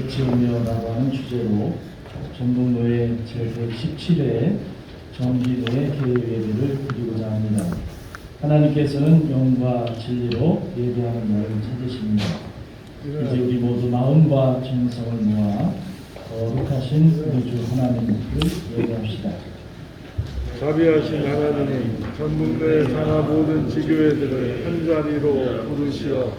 지으며라고 하는 주제로 전북노회 제117회 정기노회 개회예배를 드리고자 합니다. 하나님께서는 영과 진리로 예배하는 날을 찾으십니다. 이제 우리 모두 마음과 정성을 모아 거룩하신 우리 주 하나님을 예배합시다. 자비하신 하나님, 전북노회 산하 모든 지교회들을 한자리로 부르시어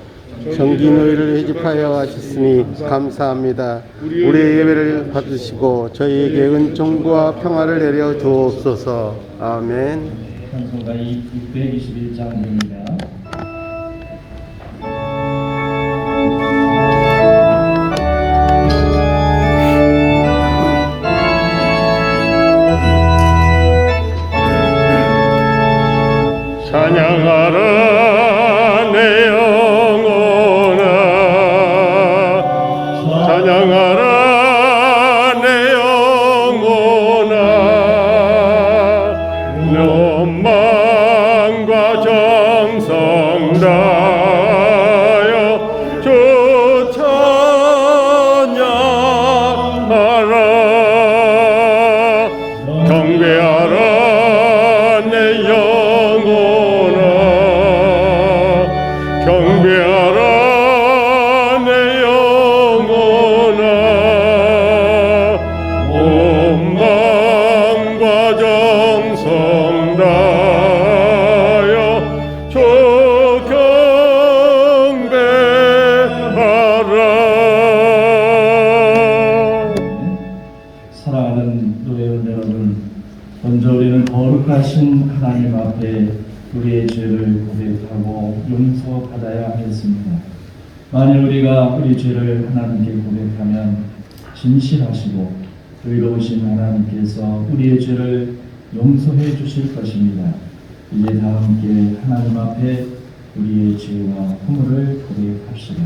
정기노회를 회집하여 하셨으니 감사합니다. 우리의 예배를 받으시고 저희에게 은총과 평화를 내려 주옵소서. 아멘. 찬송가 621장입니다. 찬양하라 내 영혼아, 찬양하라 내 영혼아, 욕망과 정성 다하여 주 찬양하라. 경배하라 내 영혼아, 경배하라 내 영혼아, 온 마음과 정성 다하여 주 경배하라. 사랑하는 노회원 여러분, 먼저 우리는 거룩하신 하나님 앞에 우리의 죄를 고백하고 용서받아야 하겠습니다. 만일 우리가 우리 죄를 하나님께 고백하면 진실하시고 의로우신 하나님께서 우리의 죄를 용서해 주실 것입니다. 이제 다 함께 하나님 앞에 우리의 죄와 허물을 고백합시다.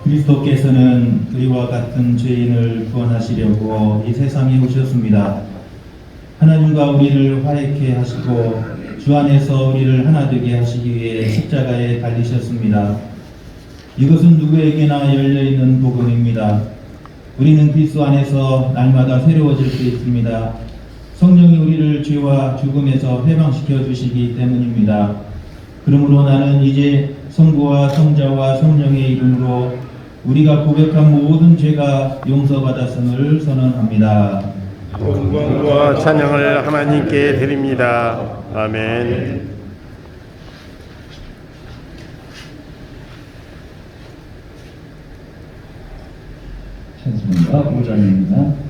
그리스도께서는 우리와 같은 죄인을 구원하시려고 이 세상에 오셨습니다. 하나님과 우리를 화해케 하시고 주 안에서 우리를 하나 되게 하시기 위해 십자가에 달리셨습니다. 이것은 누구에게나 열려있는 복음입니다. 우리는 그리스도 안에서 날마다 새로워질 수 있습니다. 성령이 우리를 죄와 죽음에서 해방시켜 주시기 때문입니다. 그러므로 나는 이제 성부와 성자와 성령의 이름으로 우리가 고백한 모든 죄가 용서받았음을 선언합니다. 영광과 찬양을 하나님께 드립니다. 아멘. 찬송가 5장입니다.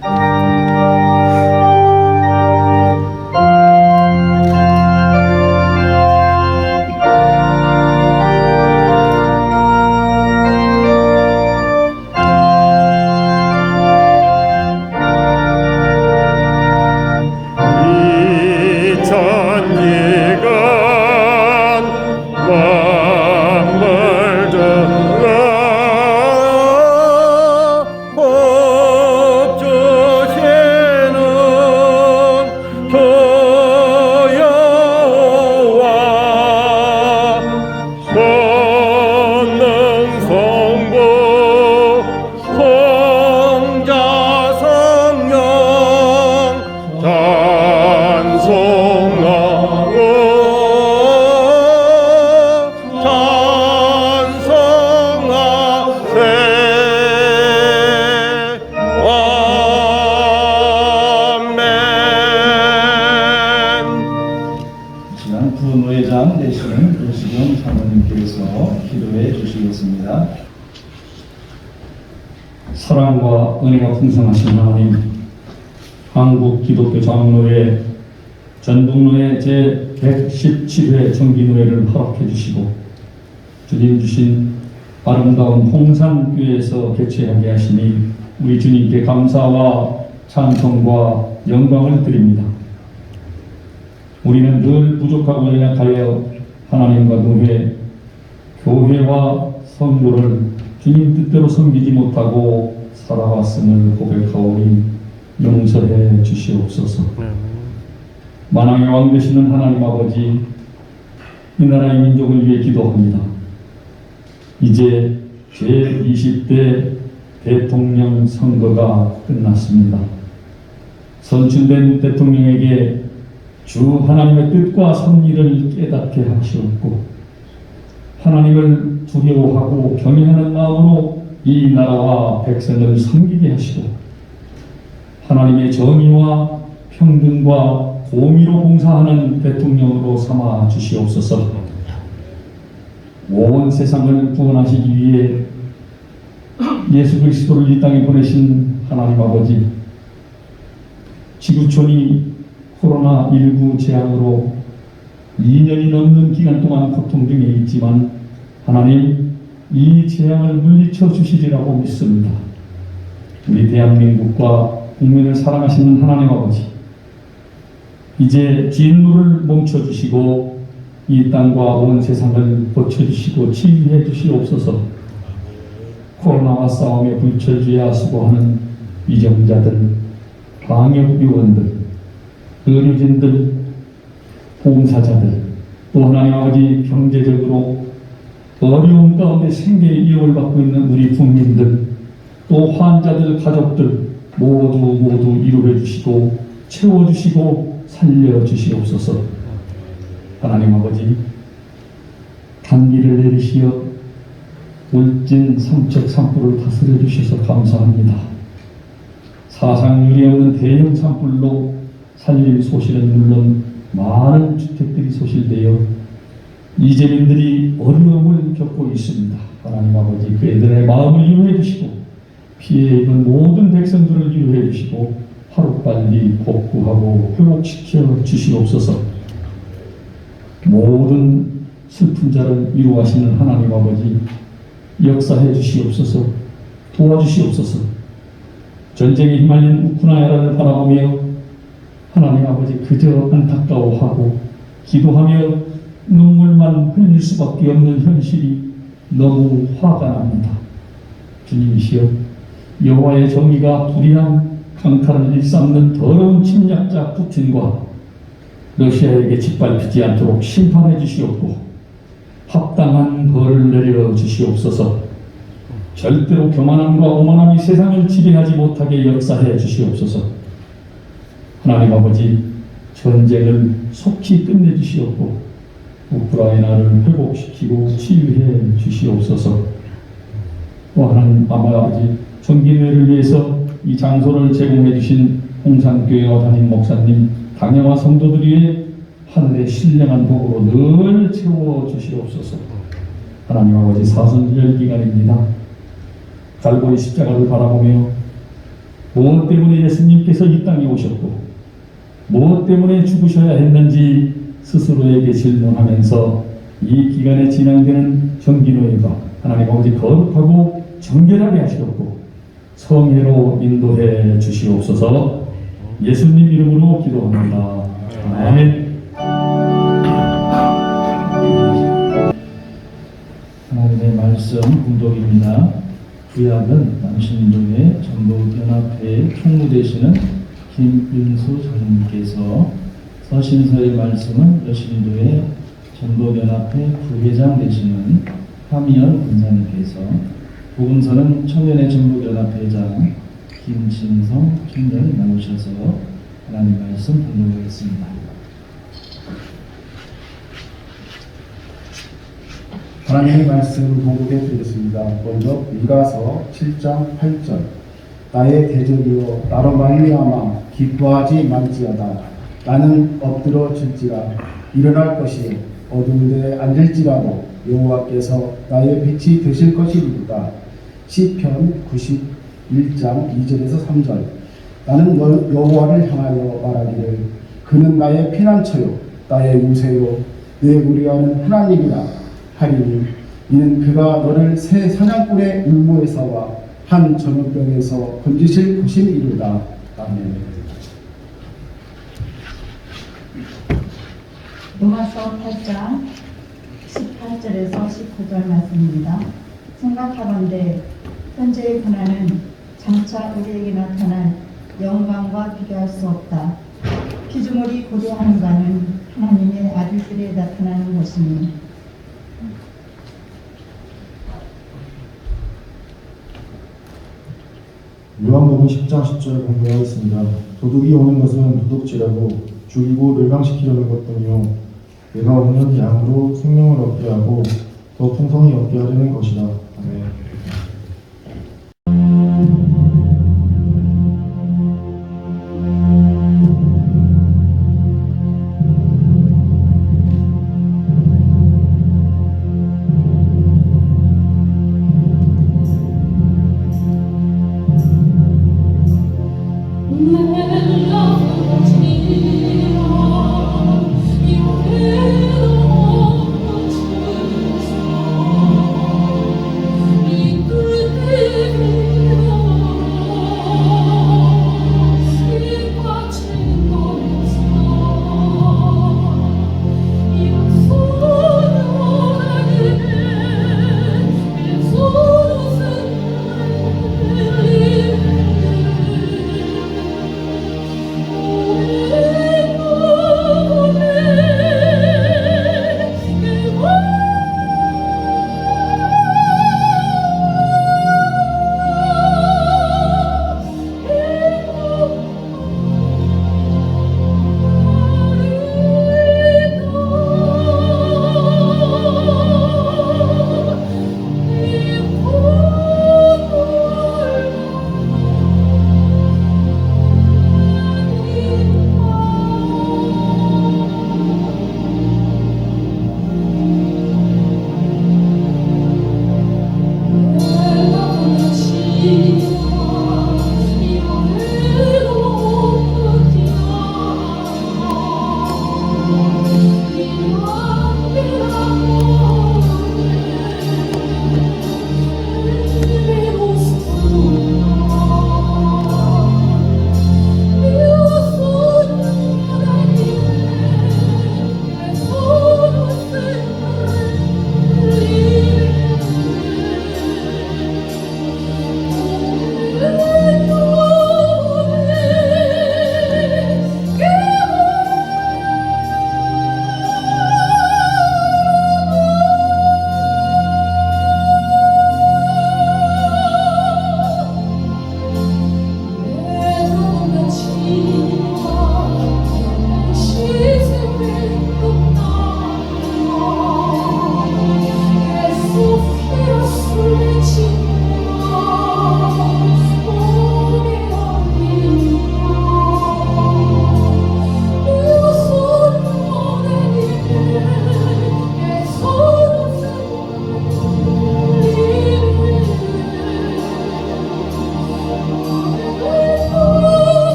부노회장 되시는 요시경 사모님께서 기도해 주시겠습니다. 사랑과 은혜가 풍성하신 하나님, 한국 기독교 장로회 전북노회 제 제117회 정기노회를 허락해 주시고 주님 주신 아름다운 홍산교회에서 개최하게 하시니 우리 주님께 감사와 찬송과 영광을 드립니다. 우리는 늘 부족하고 연약하여 하나님과 노회, 교회와 성도를 주님 뜻대로 섬기지 못하고 살아왔음을 고백하오니 용서해 주시옵소서. 만왕의 왕 되시는 하나님 아버지, 이 나라의 민족을 위해 기도합니다. 이제 제20대 대통령 선거가 끝났습니다. 선출된 대통령에게 주 하나님의 뜻과 섭리를 깨닫게 하시옵고 하나님을 두려워하고 경외하는 마음으로 이 나라와 백성을 섬기게 하시고 하나님의 정의와 평등과 공의로 봉사하는 대통령으로 삼아 주시옵소서. 온 세상을 구원하시기 위해 예수 그리스도를 이 땅에 보내신 하나님 아버지, 지구촌이 코로나19 재앙으로 2년이 넘는 기간 동안 고통 중에 있지만 하나님 이 재앙을 물리쳐 주시리라고 믿습니다. 우리 대한민국과 국민을 사랑하시는 하나님 아버지, 이제 진노를 멈춰주시고 이 땅과 온 세상을 고쳐주시고 치유해 주시옵소서. 코로나와 싸움에 불철주야 수고하는 위정자들, 방역요원들, 의료진들, 봉사자들, 또 하나님 아버지 경제적으로 어려운 가운데 생계의 이용을 받고 있는 우리 국민들, 또 환자들, 가족들 모두 위로해 주시고 채워주시고 살려주시옵소서. 하나님 아버지, 단기를 내리시어 울진 삼척 산불을 다스려 주셔서 감사합니다. 사상률이 없는 대형 산불로 살림 소실은 물론 많은 주택들이 소실되어 이재민들이 어려움을 겪고 있습니다. 하나님 아버지, 그들의 마음을 위로해 주시고 피해 입은 모든 백성들을 위로해 주시고 하루빨리 복구하고 회복시켜 주시옵소서. 모든 슬픈 자를 위로하시는 하나님 아버지, 역사해 주시옵소서. 도와주시옵소서. 전쟁에 휘말린 우크라이나를 바라보며 하나님 아버지 그저 안타까워하고 기도하며 눈물만 흘릴 수밖에 없는 현실이 너무 화가 납니다. 주님이시여, 여호와의 정의가 불의한 강탈을 일삼는 더러운 침략자 푸틴과 러시아에게 짓밟히지 않도록 심판해 주시옵고 합당한 벌을 내려 주시옵소서. 절대로 교만함과 오만함이 세상을 지배하지 못하게 역사해 주시옵소서. 하나님 아버지, 전쟁을 속히 끝내 주시옵고 우크라이나를 회복시키고 치유해 주시옵소서. 또 하나님 아버지, 정기회를 위해서 이 장소를 제공해 주신 홍산교회와 담임 목사님, 당회와 성도들 위해 하늘의 신령한 복으로 늘 채워 주시옵소서. 하나님 아버지, 사순절 기간입니다. 갈보리 십자가를 바라보며 무엇 때문에 예수님께서 이 땅에 오셨고 무엇 때문에 죽으셔야 했는지 스스로에게 질문하면서 이 기간에 진행되는 정기노회가 하나님 아버지 거룩하고 정결하게 하시옵고 성회로 인도해 주시옵소서. 예수님 이름으로 기도합니다. 아멘. 하나님의 말씀 공독입니다. 구약은 남신동의 전북연합회 총무 되시는 김윤수 장님께서, 서신서의 말씀은 여신도의 전북연합회 부회장 되시는 하미연 군사님께서, 복음서는 청년의 전북연합회장 김진성 총장이 나오셔서 하나님 말씀 공독하겠습니다. 하나님의 말씀 공독해 드리겠습니다. 먼저 미가서 7장 8절. 나의 대적이여 나로 말미암아 기뻐하지 말지어다. 나는 엎드러 질지라 일어날 것이요 어두운 데에 앉을지라도 여호와께서 나의 빛이 되실 것이리이다. 시편 91장 2절에서 3절. 나는 여호와를 향하여 말하기를 그는 나의 피난처요 나의 유세요 내 구리하는 하나님이라 하리니 이는 그가 너를 새 사냥꾼의 울무에서와 한 전염병에서 건지실 것임이로다. 아멘. 로마서 8장 18절에서 19절 말씀입니다. 생각하건대 현재의 고난은 장차 우리에게 나타날 영광과 비교할 수 없다. 피조물이 고대하는 바는 하나님의 아들들에 나타나는 것이니 요한복음 10장 10절 공부하겠습니다. 도둑이 오는 것은 도둑질하고 죽이고 멸망시키려는 것뿐이요 내가 오는 양으로 생명을 얻게 하고 더 풍성히 얻게 하려는 것이다. 아멘.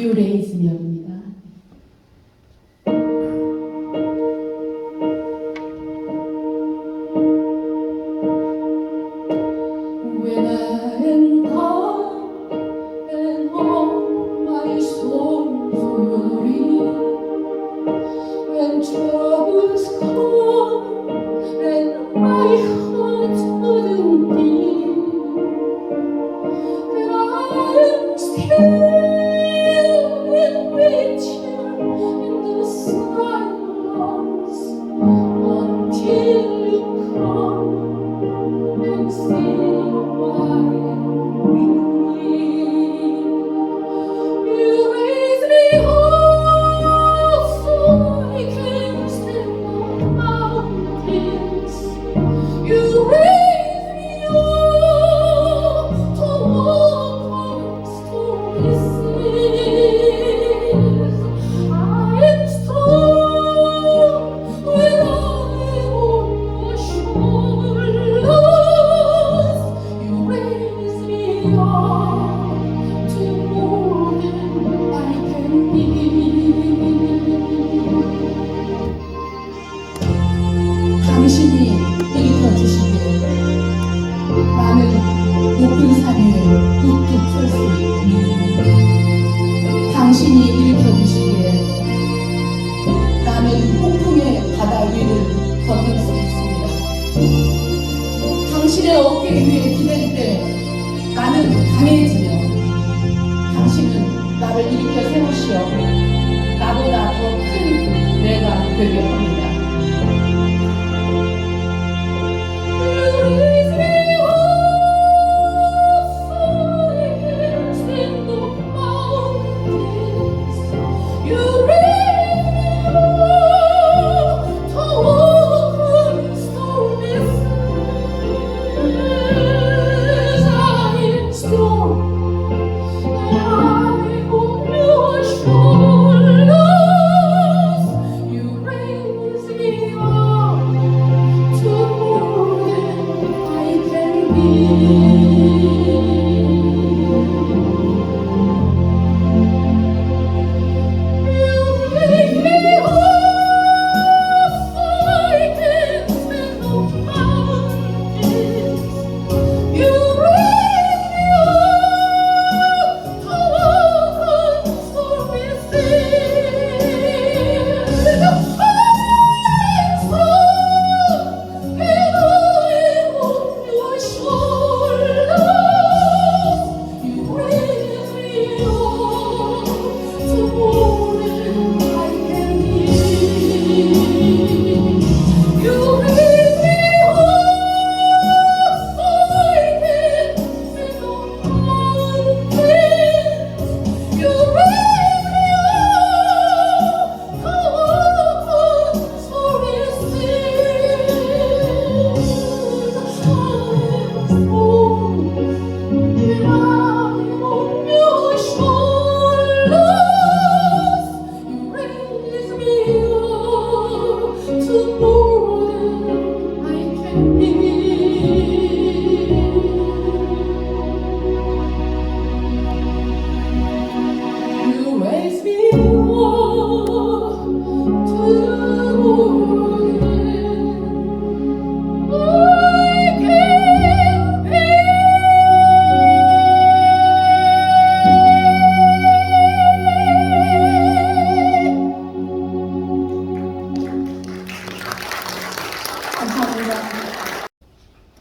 유레이스명입니다. When I am gone and all my soul fury, when troubles come and my heart wouldn't beat, then I am still in 당신의 어깨 위에 기댈 때 나는 강해지며 당신은 나를 일으켜 세우시어 나보다 더 큰 내가 되게 합니다.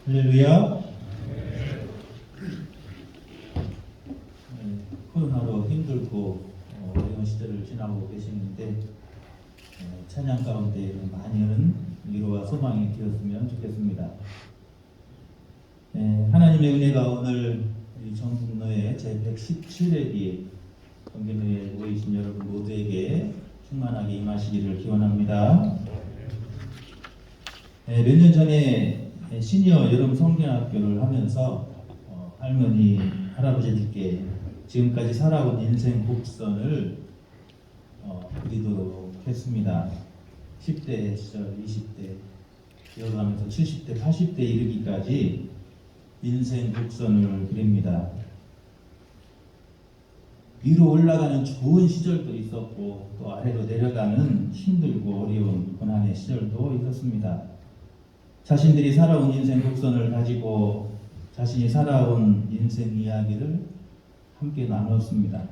할렐루야. 코로나로 힘들고 어려운 시절을 지나고 계시는데 찬양 가운데 많은 위로와 소망이 되었으면 좋겠습니다. 하나님의 은혜가 오늘 우리 전북로의 제117회기 경기도에 모이신 여러분 모두에게 충만하게 임하시기를 기원합니다. 몇 년 전에 시니어 여름 성경학교를 하면서 할머니, 할아버지들께 지금까지 살아온 인생 곡선을 그리도록 했습니다. 10대 시절, 20대 이어가면서 70대, 80대 이르기까지 인생 곡선을 그립니다. 위로 올라가는 좋은 시절도 있었고 또 아래로 내려가는 힘들고 어려운 고난의 시절도 있었습니다. 자신들이 살아온 인생 곡선을 가지고 자신이 살아온 인생 이야기를 함께 나눴습니다.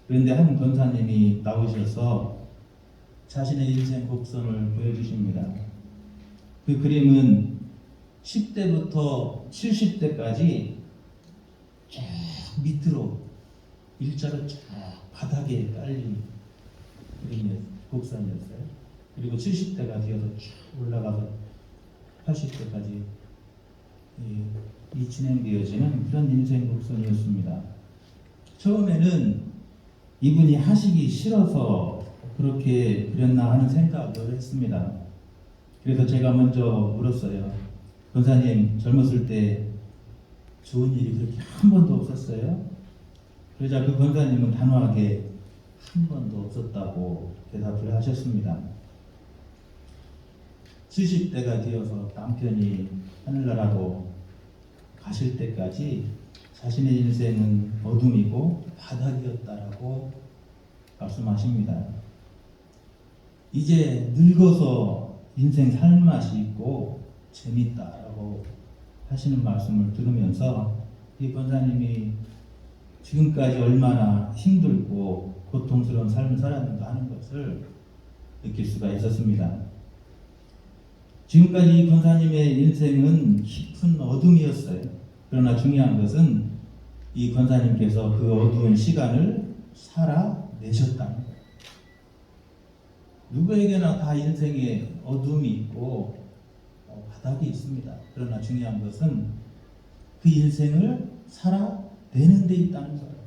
그런데 한 권사님이 나오셔서 자신의 인생 곡선을 보여주십니다. 그 그림은 10대부터 70대까지 쭉 밑으로 일자로 쫙 바닥에 깔린 곡선이었어요. 그리고 70대가 되어서 쭉 올라가서 80대까지 이 진행되어지는 그런 인생 곡선이었습니다. 처음에는 이분이 하시기 싫어서 그렇게 그랬나 하는 생각을 했습니다. 그래서 제가 먼저 물었어요. 권사님, 젊었을 때 좋은 일이 그렇게 한 번도 없었어요? 그러자 그 권사님은 단호하게 한 번도 없었다고 대답을 하셨습니다. 70대가 되어서 남편이 하늘나라로 가실 때까지 자신의 인생은 어둠이고 바닥이었다라고 말씀하십니다. 이제 늙어서 인생 살 맛이 있고 재밌다라고 하시는 말씀을 들으면서 이 권사님이 지금까지 얼마나 힘들고 고통스러운 삶을 살았는가 하는 것을 느낄 수가 있었습니다. 지금까지 이 권사님의 인생은 깊은 어둠이었어요. 그러나 중요한 것은 이 권사님께서 그 어두운 시간을 살아내셨다는 거예요. 누구에게나 다 인생에 어둠이 있고 바닥이 있습니다. 그러나 중요한 것은 그 인생을 살아내는 데 있다는 거예요.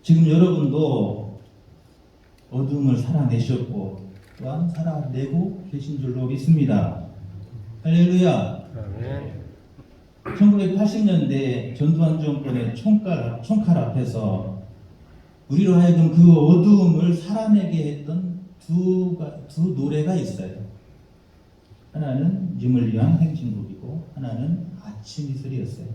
지금 여러분도 어둠을 살아내셨고 또한 살아내고 계신 줄로 믿습니다. 할렐루야. 아멘. 1980년대 전두환 정권의 총칼 앞에서 우리로 하여금 그 어두움을 살아내게 했던 두 노래가 있어요. 하나는 님을 위한 행진곡이고 하나는 아침 이슬이었어요.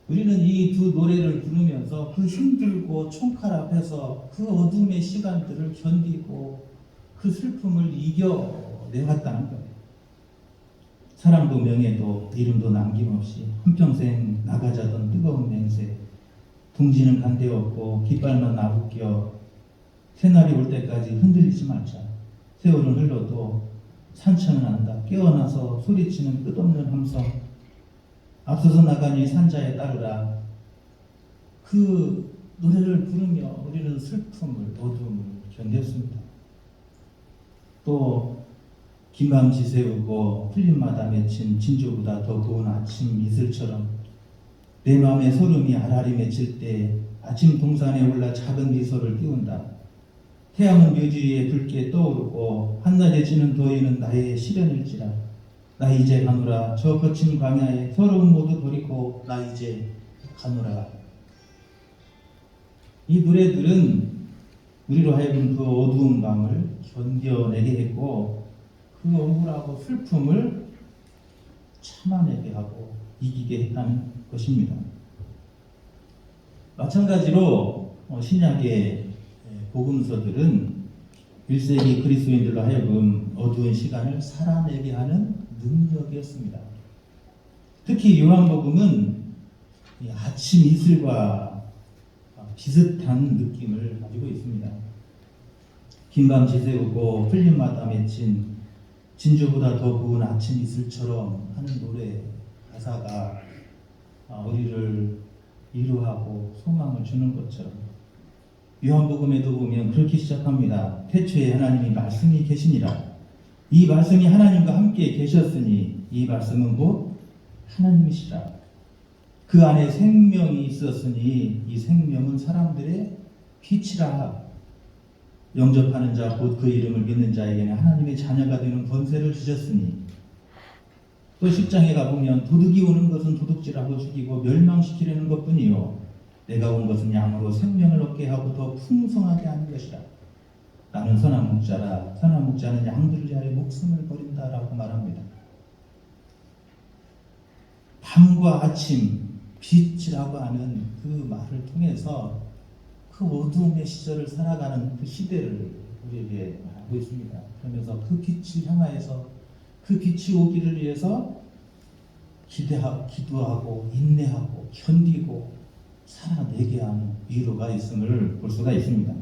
우리는 이 두 노래를 부르면서 그 힘들고 총칼 앞에서 그 어둠의 시간들을 견디고 그 슬픔을 이겨내왔다는 거예요. 사랑도 명예도 이름도 남김없이 한평생 나가자던 뜨거운 맹세, 둥지는 간데없고 깃발만 나부껴 새날이 올 때까지 흔들리지 말자. 세월은 흘러도 산천은 안다. 깨어나서 소리치는 끝없는 함성, 앞서서 나가니 산자에 따르라. 그 노래를 부르며 우리는 슬픔을, 어둠을 견뎠습니다. 또 긴밤 지새우고 풀잎마다 맺힌 진주보다 더 고운 아침 이슬처럼 내 마음에 소름이 알알이 맺힐 때 아침 동산에 올라 작은 미소를 띄운다. 태양은 묘지 위에 붉게 떠오르고 한낮에 지는 더위는 나의 시련일지라. 나 이제 가노라. 저 거친 광야에 서러움 모두 버리고 나 이제 가노라. 이 노래들은 우리로 하여금 그 어두운 밤을 견뎌내게 했고 그 억울하고 슬픔을 참아내게 하고 이기게 했다는 것입니다. 마찬가지로 신약의 복음서들은 1세기 그리스도인들로 하여금 어두운 시간을 살아내게 하는 능력이었습니다. 특히 요한복음은 아침 이슬과 비슷한 느낌을 가지고 있습니다. 긴밤 지새우고 풀잎마다 맺힌 진주보다 더 고운 아침 이슬처럼 하는 노래 가사가 우리를 위로하고 소망을 주는 것처럼 요한복음에도 보면 그렇게 시작합니다. 태초에 하나님이 말씀이 계시니라. 이 말씀이 하나님과 함께 계셨으니 이 말씀은 곧 하나님이시라. 그 안에 생명이 있었으니 이 생명은 사람들의 빛이라. 영접하는 자 곧 그 이름을 믿는 자에게는 하나님의 자녀가 되는 권세를 주셨으니. 또 10장에 가보면 도둑이 오는 것은 도둑질하고 죽이고 멸망시키려는 것뿐이요 내가 온 것은 양으로 생명을 얻게 하고 더 풍성하게 하는 것이라. 나는 선한 목자라. 선한 목자는 양들 위하여 목숨을 버린다라고 말합니다. 밤과 아침 빛이라고 하는 그 말을 통해서 그 어두움의 시절을 살아가는 그 시대를 우리에게 말하고 있습니다. 그러면서 그 빛을 향하여서 그 빛이 오기를 위해서 기도하고 인내하고 견디고 살아내게 하는 위로가 있음을 볼 수가 있습니다.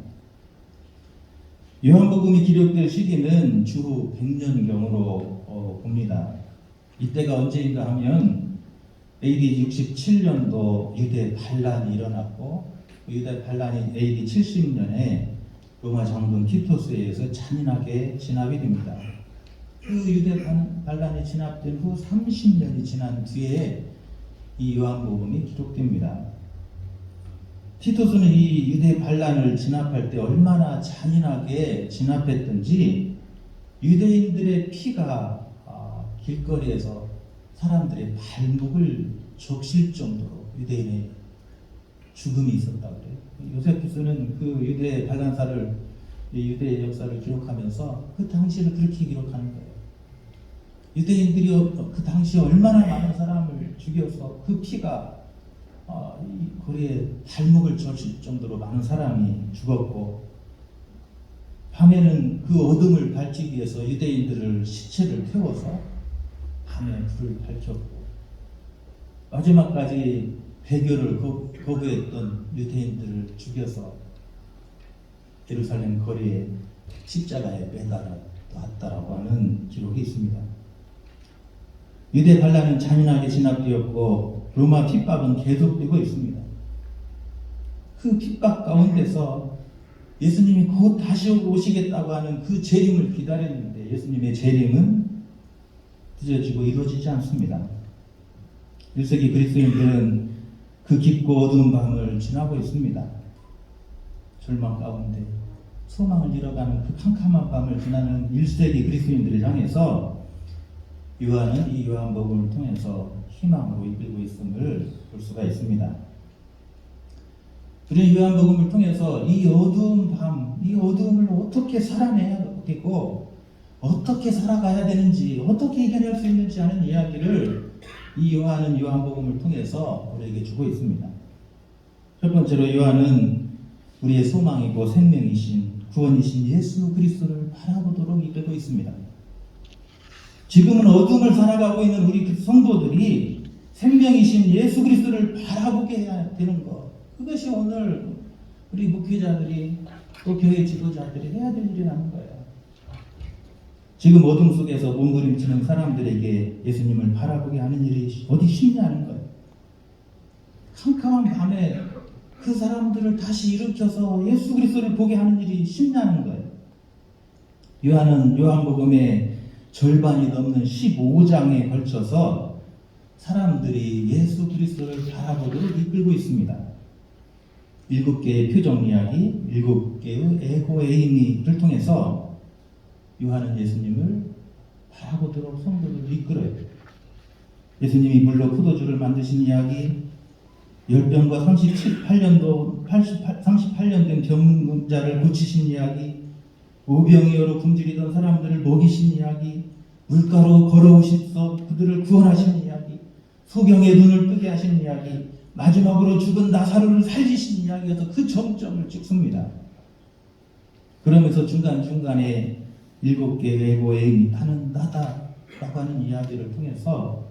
요한복음이 기록될 시기는 주후 100년경으로 봅니다. 이때가 언제인가 하면 AD 67년도 유대 반란이 일어났고 유대 반란이 AD 70년에 로마 장군 티토스에 의해서 잔인하게 진압이 됩니다. 그 유대 반란이 진압된 후 30년이 지난 뒤에 이 요한복음이 기록됩니다. 티토스는 이 유대 반란을 진압할 때 얼마나 잔인하게 진압했던지 유대인들의 피가 길거리에서 사람들의 발목을 적실 정도로 유대인의 죽음이 있었다고 그래요. 요세푸스는 그 유대 반란사를 유대의 역사를 기록하면서 그 당시를 그렇게 기록하는 거예요. 유대인들이 그 당시에 얼마나 많은 사람을 죽여서 그 피가 이 거리에 발목을 적실 정도로 많은 사람이 죽었고 밤에는 그 어둠을 밝히기 위해서 유대인들을 시체를 태워서 밤에 불을 밝혔고 마지막까지 배교를 거부했던 유대인들을 죽여서 예루살렘 거리에 십자가에 매달아 놨다라고 하는 기록이 있습니다. 유대 반란은 잔인하게 진압되었고 로마 핍박은 계속되고 있습니다. 그 핍박 가운데서 예수님이 곧 다시 오시겠다고 하는 그 재림을 기다렸는데 예수님의 재림은 늦어지고 이루어지지 않습니다. 1세기 그리스도인들은 그 깊고 어두운 밤을 지나고 있습니다. 절망 가운데 소망을 잃어가는 그 캄캄한 밤을 지나는 1세기 그리스도인들을 향해서 요한은 이 요한복음을 통해서 희망으로 이끌고 있음을 볼 수가 있습니다. 우리는 요한복음을 통해서 이 어두운 밤, 이 어두움을 어떻게 살아내야 되고 어떻게 살아가야 되는지, 어떻게 이겨낼 수 있는지 하는 이야기를 이 요한은 요한복음을 통해서 우리에게 주고 있습니다. 첫 번째로 요한은 우리의 소망이고 생명이신 구원이신 예수 그리스도를 바라보도록 이끌고 있습니다. 지금은 어둠을 살아가고 있는 우리 성도들이 생명이신 예수 그리스도를 바라보게 해야 되는 것, 그것이 오늘 우리 목회자들이 또 교회 지도자들이 해야 될 일이라는 거예요. 지금 어둠 속에서 몸부림치는 사람들에게 예수님을 바라보게 하는 일이 어디 쉽냐는 거예요. 캄캄한 밤에 그 사람들을 다시 일으켜서 예수 그리스도를 보게 하는 일이 쉽냐는 거예요. 요한은 요한복음의 절반이 넘는 15장에 걸쳐서 사람들이 예수 그리스도를 바라보도록 이끌고 있습니다. 7개의 표정 이야기, 7개의 에고 에이미를 통해서 요한은 예수님을 바라보도록 성도들을 이끌어요. 예수님이 물로 포도주를 만드신 이야기, 열병과 38년 된 병자를 고치신 이야기, 오병이어로 굶주리던 사람들을 먹이신 이야기, 물가로 걸어오셔서 그들을 구원하신 이야기, 소경의 눈을 뜨게 하신 이야기, 마지막으로 죽은 나사로를 살리신 이야기에서 그 정점을 찍습니다. 그러면서 중간중간에 7개의 에고의 나는 나다라고 하는 이야기를 통해서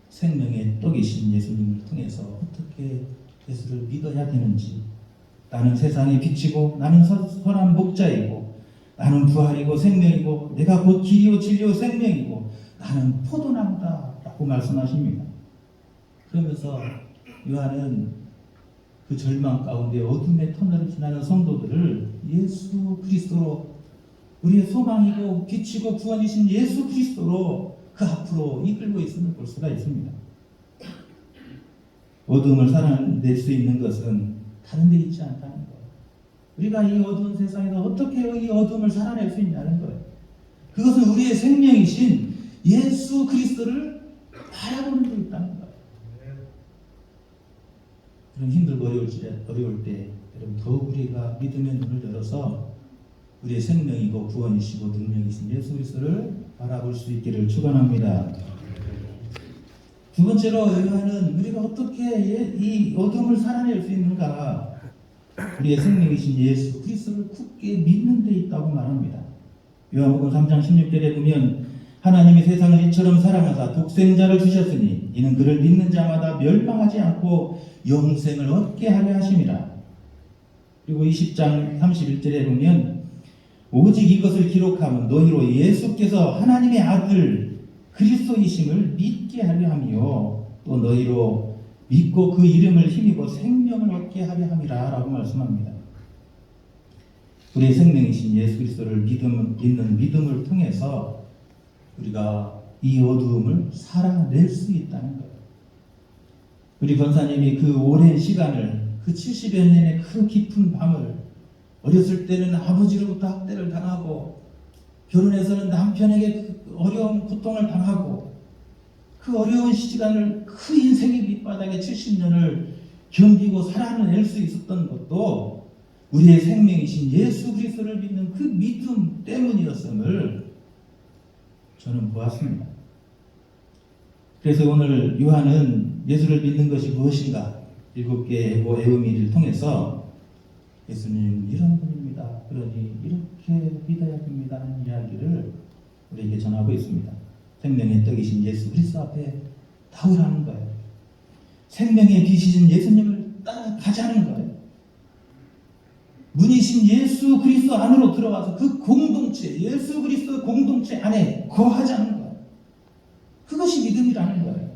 생명의 떡이신 예수님을 통해서 어떻게 예수를 믿어야 되는지, 나는 세상의 빛이고 나는 선한 목자이고 나는 부활이고 생명이고 내가 곧 길이요 진리요 생명이고 나는 포도나무다 라고 말씀하십니다. 그러면서 요한은 그 절망 가운데 어둠의 터널을 지나는 성도들을 예수 그리스도로, 우리의 소망이고 빛이고 구원이신 예수 그리스도로 그 앞으로 이끌고 있음을 볼 수가 있습니다. 어둠을 살아낼 수 있는 것은 다른 데 있지 않다는 거예요. 우리가 이 어두운 세상에서 어떻게 이 어둠을 살아낼 수 있냐는 거예요. 그것은 우리의 생명이신 예수 그리스도를 바라보는 데 있다는 거예요. 그럼 힘들고 어려울 때 여러분 더욱 우리가 믿음의 눈을 열어서 우리의 생명이고 구원이시고 능력이신 예수 그리스도를 바라볼 수 있기를 축원합니다. 두 번째로 요한은 우리가 어떻게 이 어둠을 살아낼 수 있는가, 우리의 생명이신 예수 그리스도를 굳게 믿는 데 있다고 말합니다. 요한복음 3장 16절에 보면 하나님이 세상을 이처럼 사랑하사 독생자를 주셨으니 이는 그를 믿는 자마다 멸망하지 않고 영생을 얻게 하려 하심이라. 그리고 20장 31절에 보면 오직 이것을 기록하면 너희로 예수께서 하나님의 아들 그리스도이심을 믿게 하려 하며 또 너희로 믿고 그 이름을 힘입어 생명을 얻게 하려 함이라 라고 말씀합니다. 우리의 생명이신 예수 그리스도를 믿는 믿음을 통해서 우리가 이 어두움을 살아낼 수 있다는 거예요. 우리 권사님이 그 오랜 시간을, 그 70여 년의 그 깊은 밤을, 어렸을 때는 아버지로부터 학대를 당하고 결혼해서는 남편에게 그 어려운 고통을 당하고 그 어려운 시간을, 그 인생의 밑바닥에 70년을 견디고 살아낼 수 있었던 것도 우리의 생명이신 예수 그리스도를 믿는 그 믿음 때문이었음을 저는 보았습니다. 그래서 오늘 요한은 예수를 믿는 것이 무엇인가 7개의 에고미를 통해서 예수님 이런 분입니다, 그러니 이렇게 믿어야 됩니다 하는 이야기를 우리에게 전하고 있습니다. 생명의 떡이신 예수 그리스도 앞에 나오라는 거예요. 생명의 빛이신 예수님을 따라가자는 거예요. 문이신 예수 그리스도 안으로 들어와서 그 공동체, 예수 그리스도 공동체 안에 거하자는 거예요. 그것이 믿음이라는 거예요.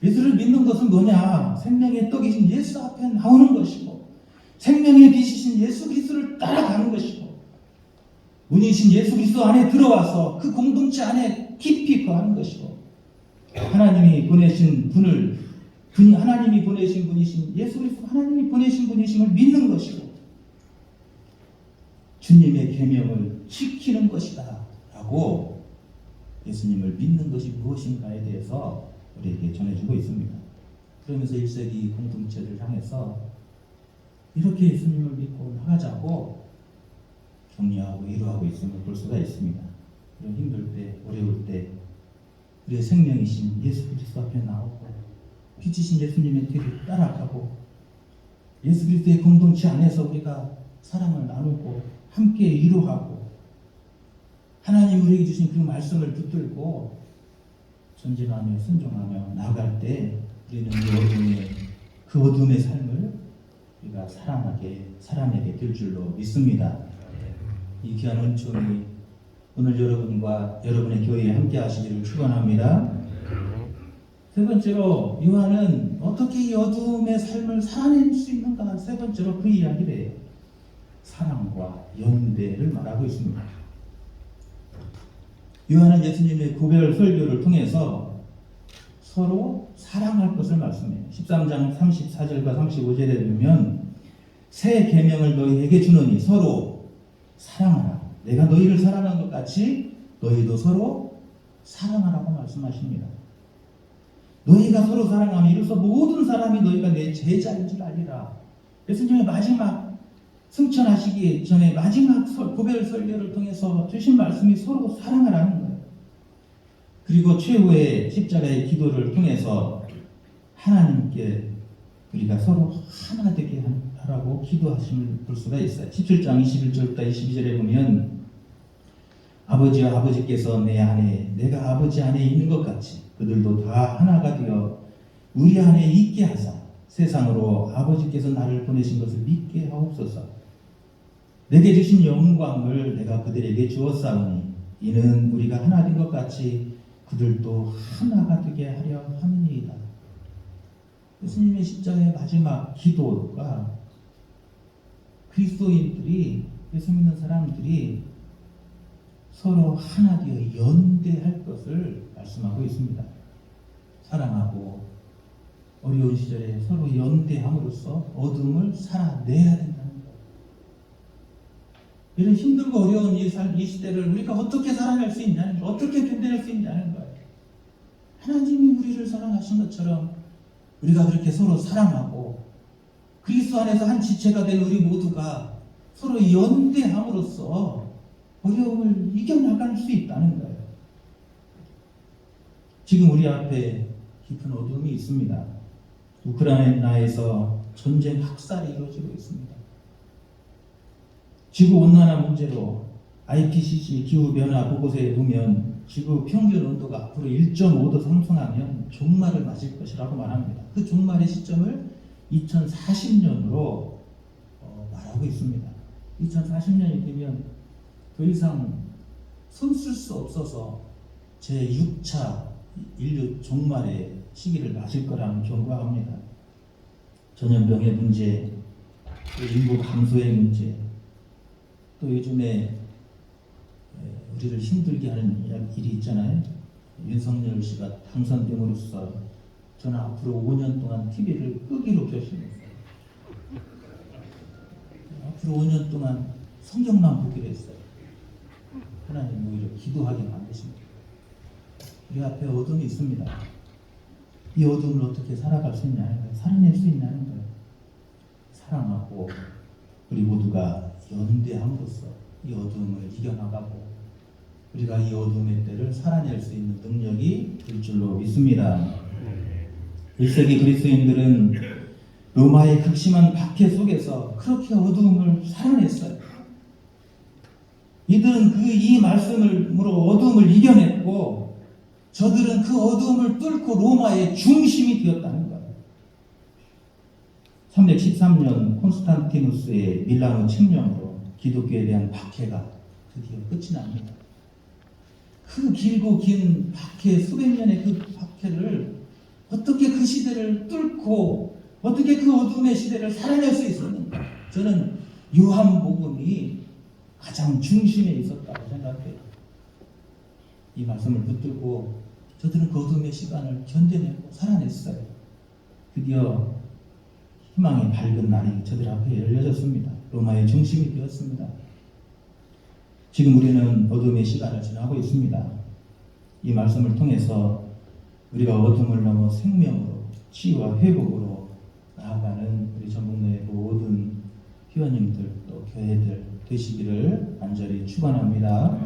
예수를 믿는 것은 뭐냐? 생명의 떡이신 예수 앞에 나오는 것이고, 생명의 빛이신 예수 그리스도를 따라가는 것이고, 문이신 예수 그리스도 안에 들어와서 그 공동체 안에 깊이 거하는 것이고, 하나님이 보내신 하나님이 보내신 분이신 예수 그리스도 하나님이 보내신 분이심을 믿는 것이고, 주님의 계명을 지키는 것이다 라고 예수님을 믿는 것이 무엇인가에 대해서 우리에게 전해주고 있습니다. 그러면서 1세기 공동체를 향해서 이렇게 예수님을 믿고 나가자고 격려하고 위로하고 있음을 볼 수가 있습니다. 이런 힘들 때, 어려울 때 우리의 생명이신 예수 그리스도 앞에 나오고 빛이신 예수님의 뒤를 따라가고 예수 그리스도의 공동체 안에서 우리가 사랑을 나누고 함께 위로하고 하나님 우리에게 주신 그 말씀을 붙들고 전진하며 순종하며 나아갈 때 우리는 그 어둠의 삶을 우리가 사랑하게 될 줄로 믿습니다. 이 귀한 은총이 오늘 여러분과 여러분의 교회에 함께 하시기를 축원합니다. 세 번째로 요한은 어떻게 이 어둠의 삶을 살아낼 수 있는가? 세 번째로 그 이야기를 해요. 사랑과 연대를 말하고 있습니다. 요한은 예수님의 구별 설교를 통해서 서로 사랑할 것을 말씀해요. 13장 34절과 35절에 보면 새 계명을 너희에게 주노니 서로 사랑하라. 내가 너희를 사랑한 것 같이 너희도 서로 사랑하라고 말씀하십니다. 너희가 서로 사랑하면 이로써 모든 사람이 너희가 내 제자인 줄 알리라. 예수님의 마지막 승천하시기 전에 마지막 고별 설교를 통해서 주신 말씀이 서로 사랑하라는 거예요. 그리고 최후의 십자가의 기도를 통해서 하나님께 우리가 서로 하나 되게 하라고 기도하심을 볼 수가 있어요. 17장 21절부터 22절에 보면 아버지와 아버지께서 내 안에 내가 아버지 안에 있는 것 같이 그들도 다 하나가 되어 우리 안에 있게 하사 세상으로 아버지께서 나를 보내신 것을 믿게 하옵소서. 내게 주신 영광을 내가 그들에게 주었사오니 이는 우리가 하나 된 것 같이 그들도 하나가 되게 하려 함이니이다. 예수님의 십자가의 마지막 기도가 그리스도인들이 예수 믿는 사람들이 서로 하나 되어 연대할 것을 말씀하고 있습니다. 사랑하고 어려운 시절에 서로 연대함으로써 어둠을 살아내야 된다는 거예요. 이런 힘들고 어려운 이 시대를 우리가 어떻게 살아낼 수 있냐는 거예요. 어떻게 견뎌낼 수 있냐는 거예요. 하나님이 우리를 사랑하신 것처럼 우리가 그렇게 서로 사랑하고 그리스도 안에서 한 지체가 된 우리 모두가 서로 연대함으로써 어려움을 이겨나갈 수 있다는 거예요. 지금 우리 앞에 깊은 어둠이 있습니다. 우크라이나에서 전쟁 학살이 이루어지고 있습니다. 지구온난화 문제로 IPCC 기후변화 보고서에 보면 지구 평균 온도가 앞으로 1.5도 상승하면 종말을 맞을 것이라고 말합니다. 그 종말의 시점을 2040년으로 말하고 있습니다. 2040년이 되면 더 이상 손 쓸 수 없어서 제6차 인류 종말의 시기를 맞을 거라는 경고합니다. 전염병의 문제, 또 인구 감소의 문제, 또 요즘에 우리를 힘들게 하는 일이 있잖아요. 윤석열 씨가 당선됨으로써 저는 앞으로 5년 동안 TV를 끄기로 결심했어요. 앞으로 5년 동안 성경만 보기로 했어요. 하나님 오히려 기도하게 만드십니다. 우리 앞에 어둠이 있습니다. 이 어둠을 어떻게 살아갈 수 있냐는 거예요. 살아낼 수 있냐는 거예요. 사랑하고 우리 모두가 연대함으로써 이 어둠을 이겨나가고 우리가 이 어둠의 때를 살아낼 수 있는 능력이 될 줄로 믿습니다. 1세기 그리스도인들은 로마의 극심한 박해 속에서 그렇게 어둠을 살아냈어요. 이들은 이 말씀으로 어둠을 이겨냈고 저들은 그 어둠을 뚫고 로마의 중심이 되었다는 거예요. 313년 콘스탄티누스의 밀라노 칙령으로 기독교에 대한 박해가 드디어 끝이 납니다. 그 길고 긴 박해, 수백 년의 그 박해를 어떻게 그 시대를 뚫고 어떻게 그 어둠의 시대를 살아낼 수 있었는가? 저는 요한복음이 가장 중심에 있었다고 생각해요. 이 말씀을 붙들고 저들은 그 어둠의 시간을 견뎌내고 살아냈어요. 드디어 희망의 밝은 날이 저들 앞에 열려졌습니다. 로마의 중심이 되었습니다. 지금 우리는 어둠의 시간을 지나고 있습니다. 이 말씀을 통해서 우리가 어둠을 넘어 생명으로, 치유와 회복으로 나아가는 우리 전북로의 모든 회원님들 또 교회들 되시기를 간절히 축원합니다.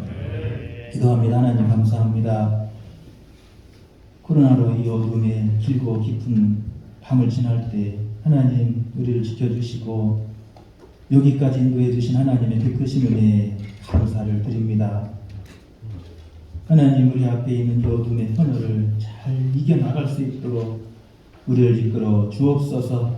기도합니다. 하나님 감사합니다. 코로나로 이 어둠의 길고 깊은 밤을 지날 때 하나님 우리를 지켜주시고 여기까지 인도해 주신 하나님의 그 크신 은혜에 감사를 드립니다. 하나님 우리 앞에 있는 이 어둠의 터널을 잘 이겨나갈 수 있도록 우리를 이끌어 주옵소서.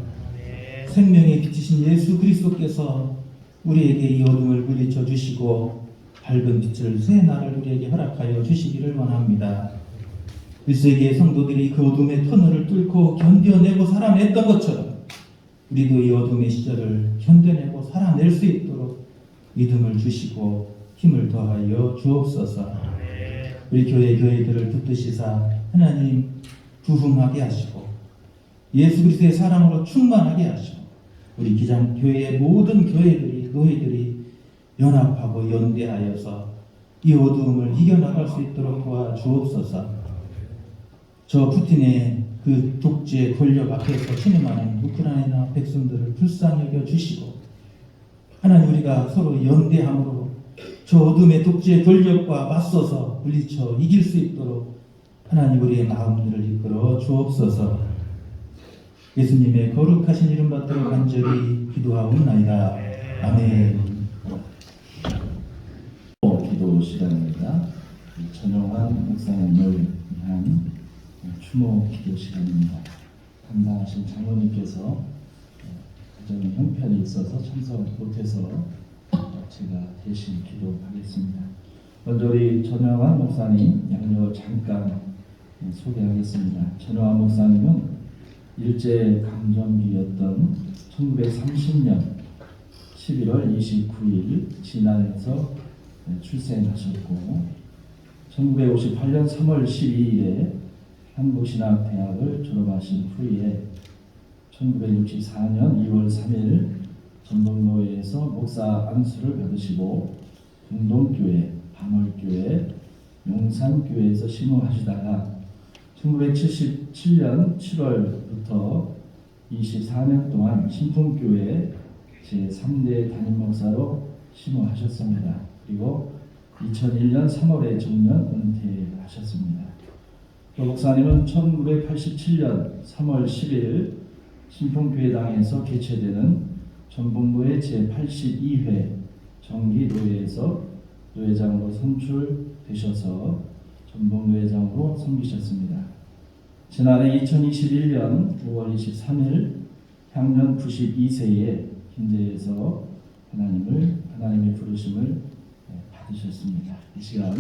생명의 빛이신 예수 그리스도께서 우리에게 이 어둠을 물리쳐 주시고 밝은 빛을 새 날을 우리에게 허락하여 주시기를 원합니다. 1세기의 성도들이 그 어둠의 터널을 뚫고 견뎌내고 살아냈던 것처럼 우리도 이 어둠의 시절을 견뎌내고 살아낼 수 있도록 믿음을 주시고 힘을 더하여 주옵소서. 우리 교회들을 붙드시사 하나님 부흥하게 하시고 예수 그리스도의 사랑으로 충만하게 하시고 우리 기장교회의 모든 교회들이 노회들이 연합하고 연대하여서 이 어두움을 이겨나갈 수 있도록 도와주옵소서. 저 푸틴의 그 독재 권력 앞에서 신음하는 우크라이나 백성들을 불쌍히 여겨 주시고 하나님 우리가 서로 연대함으로 저 어둠의 독재 권력과 맞서서 물리쳐 이길 수 있도록 하나님 우리의 마음들을 이끌어 주옵소서. 예수님의 거룩하신 이름 받들어 간절히 기도하옵나이다. 아멘. 기도 시간입니다. 전영환 목사님을 위한 추모 기도 시간입니다. 담당하신 장로님께서 가정에 형편이 있어서 참석을 못해서 제가 대신 기도하겠습니다. 먼저 우리 전영환 목사님 양력을 잠깐 소개하겠습니다. 전영환 목사님은 일제강점기였던 1930년 11월 29일 진안에서 출생하셨고 1958년 3월 12일에 한국신학대학을 졸업하신 후에 1964년 2월 3일 전북로회에서 목사 안수를 받으시고 동동교회, 밤월교회, 용산교회에서 심호하시다가 1977년 7월부터 24년 동안 신풍교회 제3대 담임목사로 심호하셨습니다. 그리고 2001년 3월에 정년 은퇴하셨습니다. 목사님은 1987년 3월 10일 신풍교회당에서 개최되는 전북로회 제82회 정기노회에서 노회장으로 선출되셔서 전북노회장으로 섬기셨습니다. 지난해 2021년 5월 23일 향년 92세에 김제에서 하나님의 부르심을 받으셨습니다. 이 시간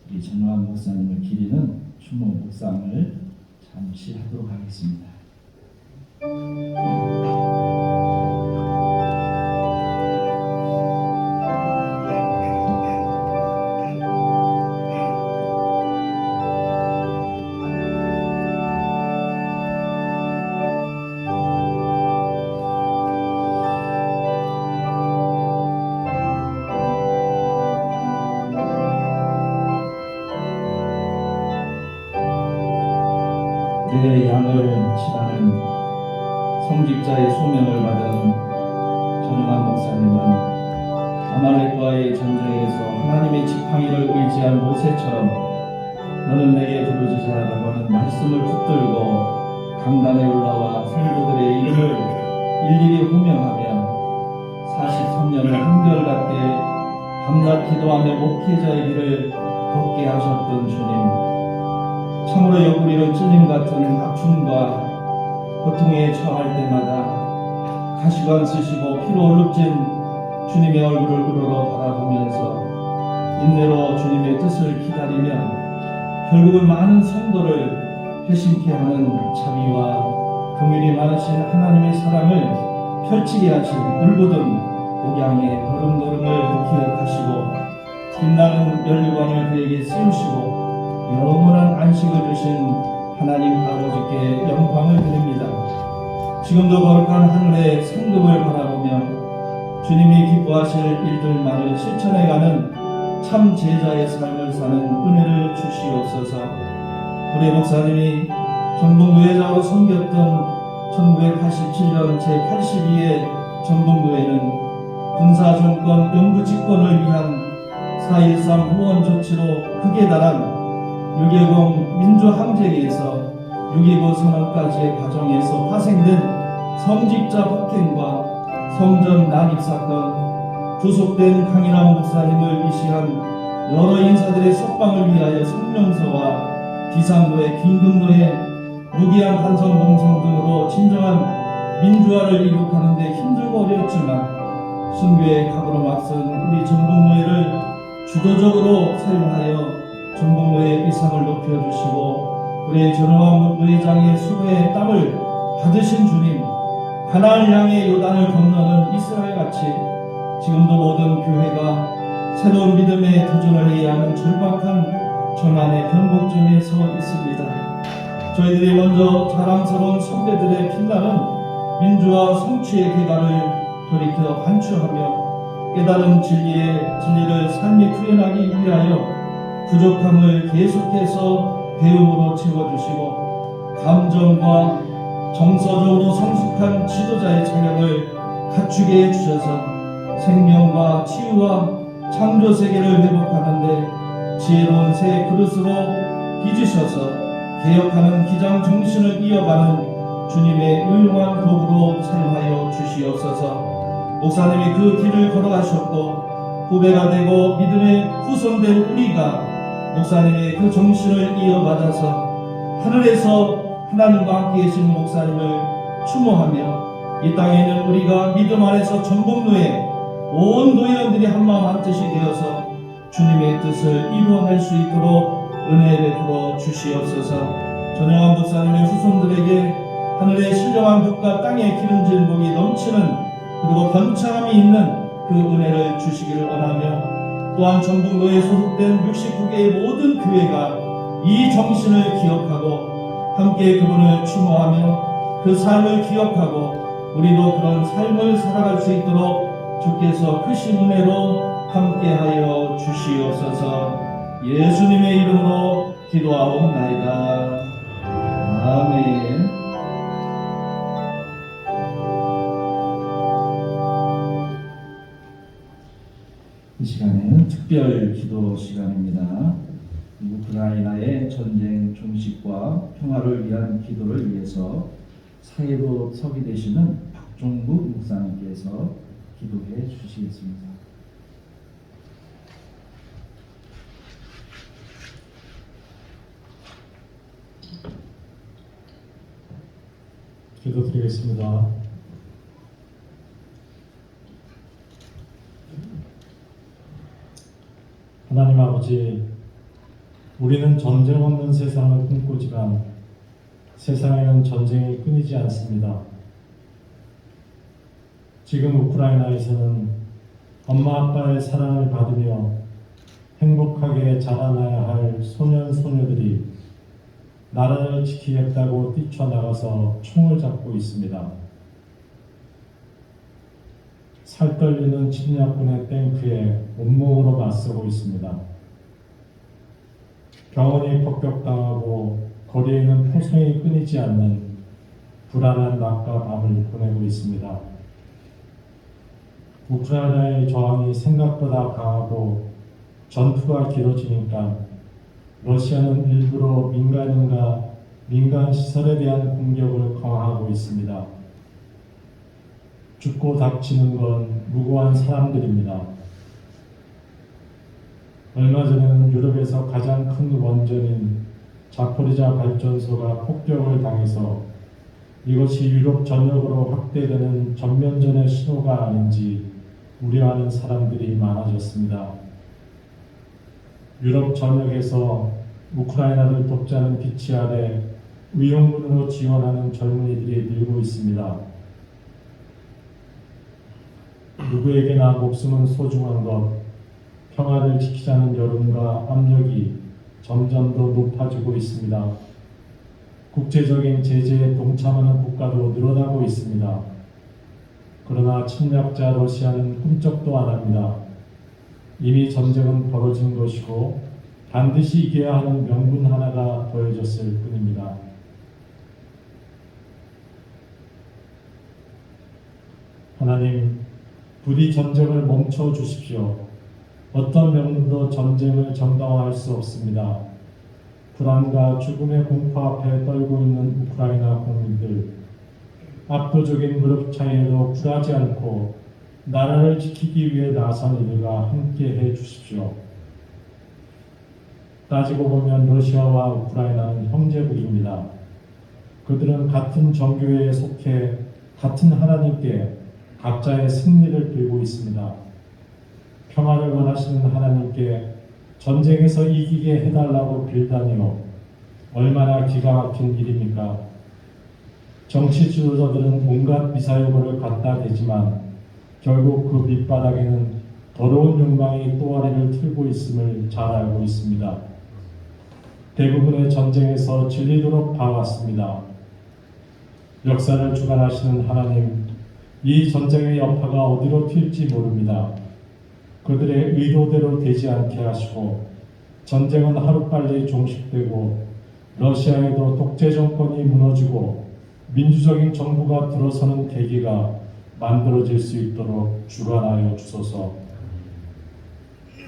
우리 전환 목사님을 기리는 추모 묵상을 잠시 하도록 하겠습니다. 내 양을 치라는 성직자의 소명을 받은 전영환 목사님은 아말렉과의 전쟁에서 하나님의 지팡이를 의지한 모세처럼 너는 내게 부르짖으라고 하는 말씀을 붙들고 강단에 올라와 성도들의 이름을 일일이 호명하며 43년을 한결같게 밤낮 기도하며 목회자의 길을 걷게 하셨던 주님, 참으로 옆구리로 찔림 같은 아픔과 고통에 처할 때마다 가시관 쓰시고 피로 얼룩진 주님의 얼굴을 우러러 바라보면서 인내로 주님의 뜻을 기다리며 결국은 많은 성도를 회심케 하는 자비와 긍휼이 많으신 하나님의 사랑을 펼치게 하신 울부든 목양의 걸음걸음을 기억하시고 빛나는 면류관을 그에게 씌우시고 영원한 안식을 주신 하나님 아버지께 영광을 드립니다. 지금도 거룩한 하늘의 상급을 바라보며 주님이 기뻐하실 일들만을 실천해가는 참 제자의 삶을 사는 은혜를 주시옵소서. 우리 목사님이 전북노예자로 섬겼던 1987년 제82회 전북노예는 군사정권 영구집권을 위한 4.13 후원 조치로 극에 달한 6.10 민주항쟁에서 6.29 선언까지의 과정에서 파생된 성직자 폭행과 성전 난입 사건, 구속된 강인한 목사님을 위시한 여러 인사들의 석방을 위하여 성명서와 비상노예, 긴급노예, 무기한 한성 농성 등으로 진정한 민주화를 이룩하는 데 힘들고 어렵지만 순교의 각오로 맞선 우리 전북노예를 주도적으로 사용하여 전북노예의 위상을 높여주시고 우리 전우환 노예장의 수고의 땀을 받으신 주님, 가나안을 향해 요단을 건너는 이스라엘같이 지금도 모든 교회가 새로운 믿음의 도전을 해야 하는 절박한 전환의 변곡점에 서 있습니다. 저희들이 먼저 자랑스러운 선배들의 빛나는 민주화 성취의 계가를 돌이켜 반추하며 깨달은 진리를 삶에 구현하기 위하여 부족함을 계속해서 배움으로 채워주시고 감정과 정서적으로 성숙한 지도자의 자격을 갖추게 해주셔서 생명과 치유와 창조 세계를 회복하는데 지혜로운 새 그릇으로 빚으셔서 개혁하는 기장 정신을 이어가는 주님의 유용한 도구로 사용하여 주시옵소서. 목사님이 그 길을 걸어가셨고 후배가 되고 믿음에 후손된 우리가 목사님의 그 정신을 이어받아서 하늘에서 하나님과 함께 계신 목사님을 추모하며 이 땅에 있는 우리가 믿음 안에서 전북노예 온 노예원들이 한마음 한뜻이 되어서 주님의 뜻을 이루어낼 수 있도록 은혜 베풀어 주시옵소서. 전영환 목사님의 후손들에게 하늘의 신령한 복과 땅의 기름진 복이 넘치는 그리고 번창함이 있는 그 은혜를 주시기를 원하며 또한 전북노예에 소속된 69개의 모든 교회가 이 정신을 기억하고 함께 그분을 추모하며 그 삶을 기억하고 우리도 그런 삶을 살아갈 수 있도록 주께서 크신 은혜로 함께하여 주시옵소서. 예수님의 이름으로 기도하옵나이다. 아멘. 이 시간에는 특별 기도 시간입니다. 우크라이나의 전쟁 종식과 평화를 위한 기도를 위해서 사회로 서기 되시는 박종국 목사님께서 기도해 주시겠습니다. 기도드리겠습니다. 하나님 아버지, 우리는 전쟁 없는 세상을 꿈꾸지만 세상에는 전쟁이 끊이지 않습니다. 지금 우크라이나에서는 엄마 아빠의 사랑을 받으며 행복하게 자라나야 할 소년 소녀들이 나라를 지키겠다고 뛰쳐나가서 총을 잡고 있습니다. 살떨리는 침략군의 탱크에 온몸으로 맞서고 있습니다. 병원이 폭격당하고 거리에는 포성이 끊이지 않는 불안한 낮과 밤을 보내고 있습니다. 우크라이나의 저항이 생각보다 강하고 전투가 길어지니까 러시아는 일부러 민간인과 민간 시설에 대한 공격을 강화하고 있습니다. 죽고 닥치는 건 무고한 사람들입니다. 얼마 전에는 유럽에서 가장 큰 원전인 자포리자 발전소가 폭격을 당해서 이것이 유럽 전역으로 확대되는 전면전의 신호가 아닌지 우려하는 사람들이 많아졌습니다. 유럽 전역에서 우크라이나를 돕자는 빛이 아래 의용군으로 지원하는 젊은이들이 늘고 있습니다. 누구에게나 목숨은 소중한 것, 평화를 지키자는 여론과 압력이 점점 더 높아지고 있습니다. 국제적인 제재에 동참하는 국가도 늘어나고 있습니다. 그러나 침략자 러시아는 꿈쩍도 안 합니다. 이미 전쟁은 벌어진 것이고 반드시 이겨야 하는 명분 하나가 더해졌을 뿐입니다. 하나님, 부디 전쟁을 멈춰 주십시오. 어떤 명분도 전쟁을 정당화할 수 없습니다. 불안과 죽음의 공포 앞에 떨고 있는 우크라이나 국민들, 압도적인 무력 차이에도 굴하지 않고 나라를 지키기 위해 나선 이들과 함께 해 주십시오. 따지고 보면 러시아와 우크라이나는 형제국입니다. 그들은 같은 정교회에 속해 같은 하나님께 각자의 승리를 빌고 있습니다. 평화를 원하시는 하나님께 전쟁에서 이기게 해달라고 빌다니요. 얼마나 기가 막힌 일입니까? 정치 지도자들은 온갖 미사여구를 갖다 대지만 결국 그 밑바닥에는 더러운 욕망이 또아리를 틀고 있음을 잘 알고 있습니다. 대부분의 전쟁에서 질리도록 봐왔습니다. 역사를 주관하시는 하나님, 이 전쟁의 여파가 어디로 튈지 모릅니다. 그들의 의도대로 되지 않게 하시고 전쟁은 하루빨리 종식되고 러시아에도 독재 정권이 무너지고 민주적인 정부가 들어서는 계기가 만들어질 수 있도록 주관하여 주소서.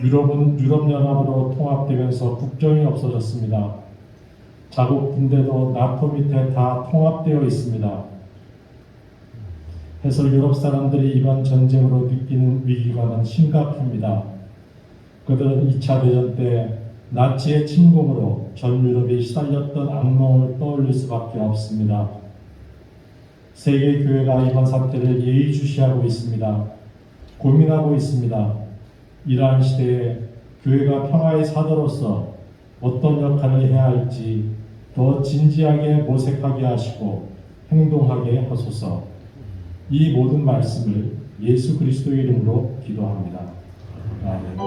유럽은 유럽연합으로 통합되면서 국경이 없어졌습니다. 자국 군대도 나토 밑에 다 통합되어 있습니다. 해서 유럽 사람들이 이번 전쟁으로 느끼는 위기감은 심각합니다. 그들은 2차 대전 때 나치의 침공으로 전 유럽이 시달렸던 악몽을 떠올릴 수밖에 없습니다. 세계 교회가 이번 사태를 예의주시하고 있습니다. 고민하고 있습니다. 이러한 시대에 교회가 평화의 사도로서 어떤 역할을 해야 할지 더 진지하게 모색하게 하시고 행동하게 하소서. 이 모든 말씀을 예수 그리스도 이름으로 기도합니다. 아멘.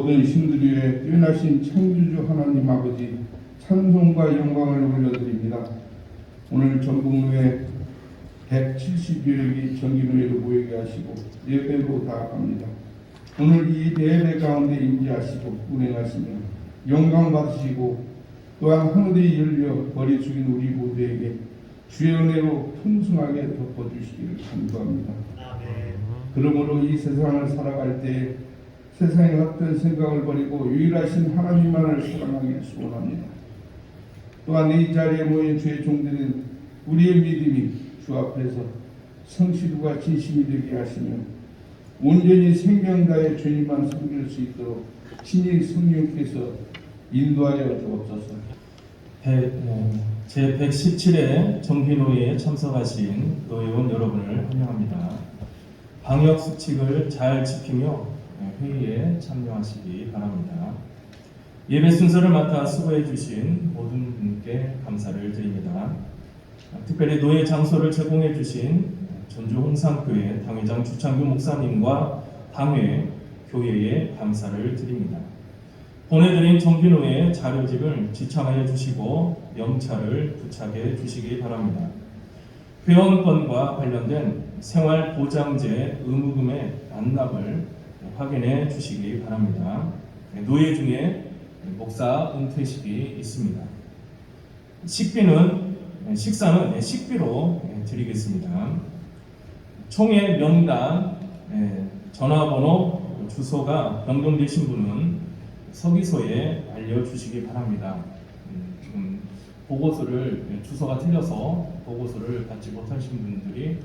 모든 신들 위에 뛰어나신 창조주 하나님 아버지 찬송과 영광을 올려드립니다. 오늘 전국노회 170여력이 정기노회로 모이게 하시고 예배로 다가갑니다. 오늘 이 예배 가운데 임재하시고 운행하시며 영광 받으시고 또한 하늘이 열려 머리 숙인 우리 모두에게 주의 은혜로 풍성하게 덮어주시기를 간구합니다. 그러므로 이 세상을 살아갈 때 세상의 헛된 생각을 버리고 유일하신 하나님만을 사랑하기 소원합니다. 또한 이 자리에 모인 주의 종들은 우리의 믿음이 주 앞에서 성실과 진심이 되게 하시며 온전히 생명 다해 주님만 섬길 수 있도록 친히 성령께서 인도하여 주옵소서. 제117회 정기노회에 참석하신 노회원 여러분을 환영합니다. 방역 수칙을 잘 지키며 회의에 참여하시기 바랍니다. 예배 순서를 맡아 수고해 주신 모든 분께 감사를 드립니다. 특별히 노예 장소를 제공해 주신 전주 홍산교회 당회장 주창규 목사님과 당회 교회에 감사를 드립니다. 보내드린 정기노의 자료집을 지참하여 주시고 명찰을 부착해 주시기 바랍니다. 회원권과 관련된 생활보장제 의무금의 반납을 확인해 주시기 바랍니다. 노예 중에 목사 은퇴식이 있습니다. 식사는 식비로 드리겠습니다. 총회 명단, 전화번호, 주소가 변경되신 분은 서기소에 알려주시기 바랍니다. 지금 보고서를 주소가 틀려서 보고서를 받지 못하신 분들이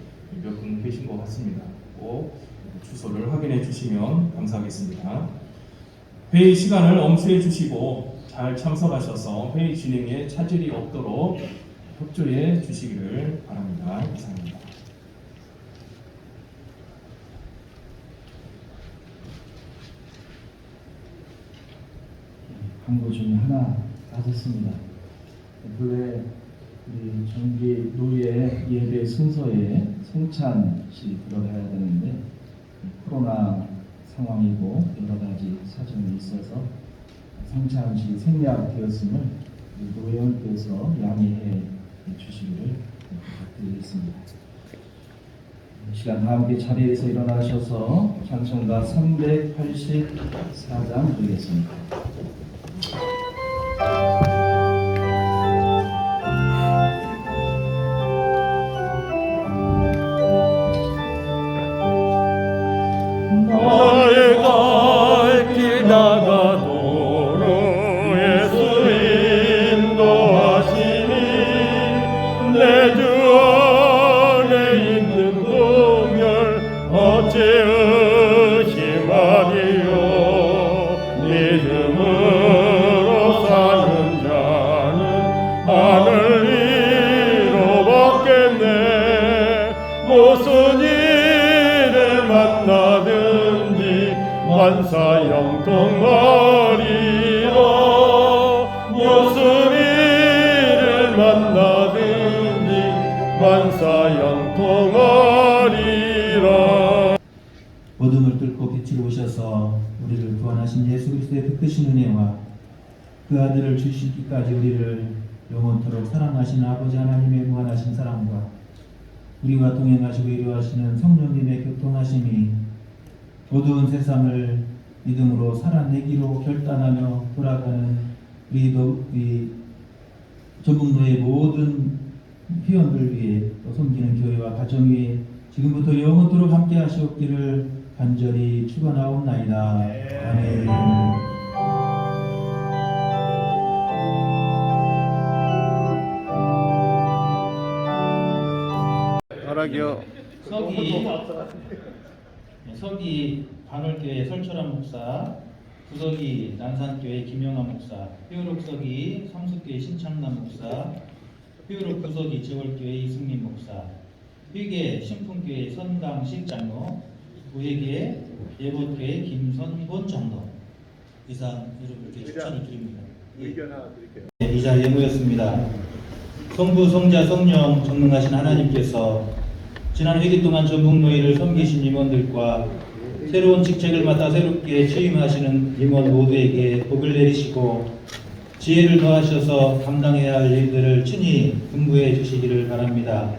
몇 분 계신 것 같습니다. 꼭 주소를 확인해 주시면 감사하겠습니다. 회의 시간을 엄수해 주시고 잘 참석하셔서 회의 진행에 차질이 없도록 협조해 주시기를 바랍니다. 이상입니다. 광고 중에 하나 빠졌습니다. 본래 우리 정기 노예 예배 순서에 성찬시 들어가야 되는데 코로나 상황이고 여러 가지 사정이 있어서 성찬시 생략되었음을 노예원께서 양해해 주시기를 부탁드리겠습니다. 이 시간 다 함께 자리에서 일어나셔서 찬송가 384장 드리겠습니다. 나의 갈 길 다가도록 예수 인도하시니 내 주 안에 있는 동열 어찌 의심하리요. 믿음으로 사는 자는 하늘 위로 받겠네. 무슨 일을 만나든지 만사형통하리라. 무슨 일을 만나든지 만사형통하리라. 어둠을 뚫고 빛으로 오셔서 우리를 구원하신 예수 그리스도의 그 크신 은혜와 그 아들을 주시기까지 우리를 영원토록 사랑하시는 아버지 하나님의 무한하신 사랑과 우리와 동행하시고 위로하시는 성령님의 교통하심이 어두운 세상을 믿음으로 살아내기로 결단하며 돌아가는 우리 전북노의 모든 회원들 위해 또 섬기는 교회와 가정 위에 지금부터 영원토록 함께 하시옵기를 간절히 축원하옵나이다. 아멘. 허락이요. 서기 반월교회 설철한 목사, 구석이 난산교회 김영환 목사, 회오록서기 성수교회 신창남 목사, 회오록 구석이 제월교회 이승민 목사, 회계 신풍교회 선강식 장로, 우회계 예보교회 김선곤 장로. 이상 여러분께 추천을 드립니다. 의견 하나 드릴게요. 이 자리에 모였습니다. 성부, 성자, 성령 전능하신 하나님께서 지난 회기 동안 전북노예를 섬기신 임원들과 새로운 직책을 맡아 새롭게 취임하시는 임원 모두에게 복을 내리시고 지혜를 더하셔서 감당해야 할 일들을 친히 분부해 주시기를 바랍니다.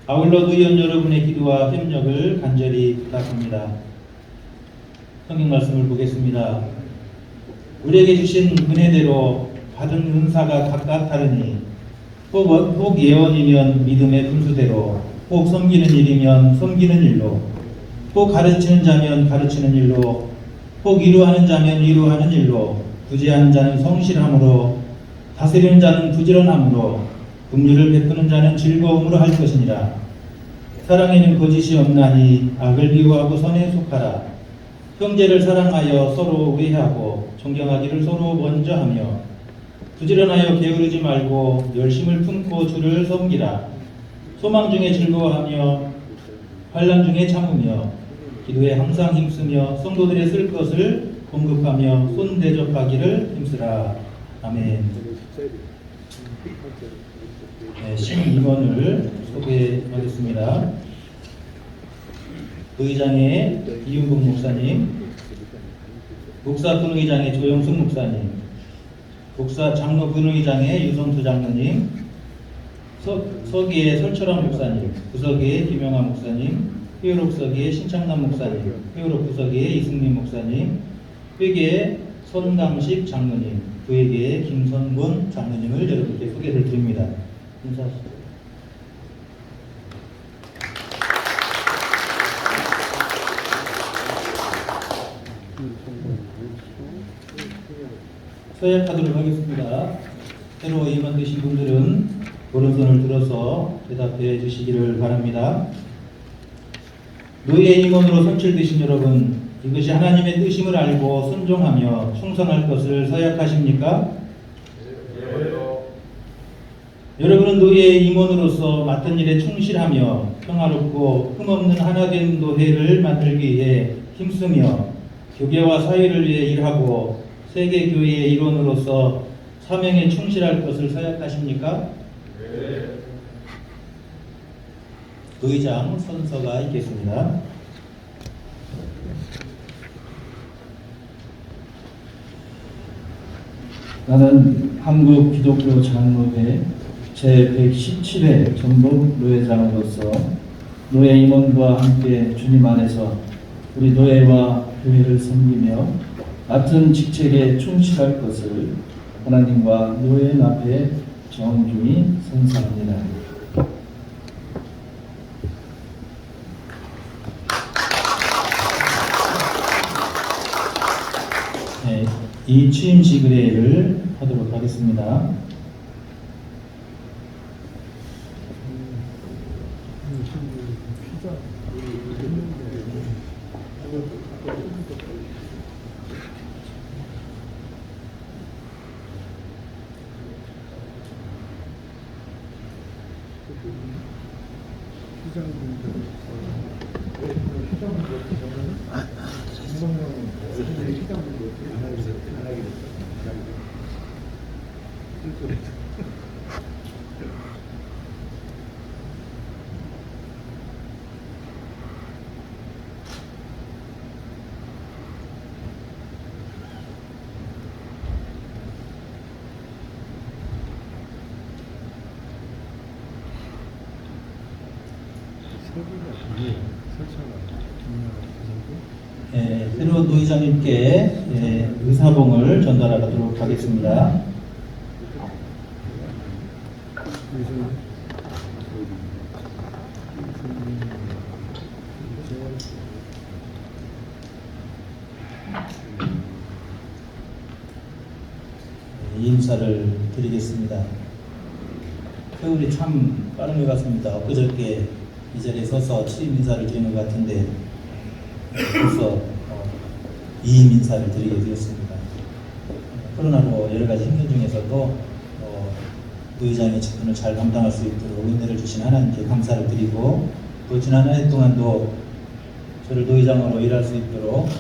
아울러 의원 여러분의 기도와 협력을 간절히 부탁합니다. 성경 말씀을 보겠습니다. 우리에게 주신 은혜대로 받은 은사가 각각 다르니 혹 예언이면 믿음의 분수대로, 혹 섬기는 일이면 섬기는 일로, 혹 가르치는 자면 가르치는 일로, 혹 위로하는 자면 위로하는 일로, 구제하는 자는 성실함으로, 다스리는 자는 부지런함으로, 긍휼을 베푸는 자는 즐거움으로 할 것이니라. 사랑에는 거짓이 없나니 악을 미워하고 선에 속하라. 형제를 사랑하여 서로 우애하고 존경하기를 서로 먼저 하며 부지런하여 게으르지 말고 열심을 품고 주를 섬기라. 소망 중에 즐거워하며 환난 중에 참으며 기도에 항상 힘쓰며 성도들의 쓸 것을 공급하며 손 대접하기를 힘쓰라. 아멘. 네, 12번을 소개하겠습니다. 노회장의 이윤국 목사님, 목사 분회장의 조영숙 목사님, 목사 장로 분회장의 유성수 장로님, 서기의 설철환 목사님, 부서기의 김영환 목사님, 회의록 서기의 신창남 목사님, 회의록 부서기의 이승민 목사님, 회계의 손강식 장로님, 부회계의 김선곤 장로님을 여러분께 소개를 드립니다. 인사하시죠. 서약하도록 하겠습니다. 새로 임원되신 분들은 오른손을 들어서 대답해 주시기를 바랍니다. 노예 임원으로 선출되신 여러분, 이것이 하나님의 뜻임을 알고 순종하며 충성할 것을 서약하십니까? 여러분은 노예 임원으로서 맡은 일에 충실하며 평화롭고 흠없는 하나된 노회를 만들기 위해 힘쓰며 교계와 사회를 위해 일하고 세계 교회의 일원으로서 사명에 충실할 것을 서약하십니까? 네. 의장 선서가 있겠습니다. 나는 한국기독교 장로회 제117회 전북 노회장으로서 노예 임원과 함께 주님 안에서 우리 노예와 교회를 섬기며 맡은 직책에 충실할 것을 하나님과 노예 앞에 정중히 선서합니다. 네, 이 취임식 의례를 하도록 하겠습니다. 새로운 노회장님께 의사봉을 전달하도록 하겠습니다. 인사를 드리겠습니다. 세월이 참 빠른 것 같습니다. 엊그저께 이 자리에 서서 취임 인사를 드리는 것 같은데 벌써 이임 인사를 드리게 되었습니다. 코로나로 여러 가지 힘든 중에서도 노회장의 직분을 잘 감당할 수 있도록 은혜를 주신 하나님께 감사를 드리고, 또 지난 한 해 동안도 저를 노회장으로 일할 수 있도록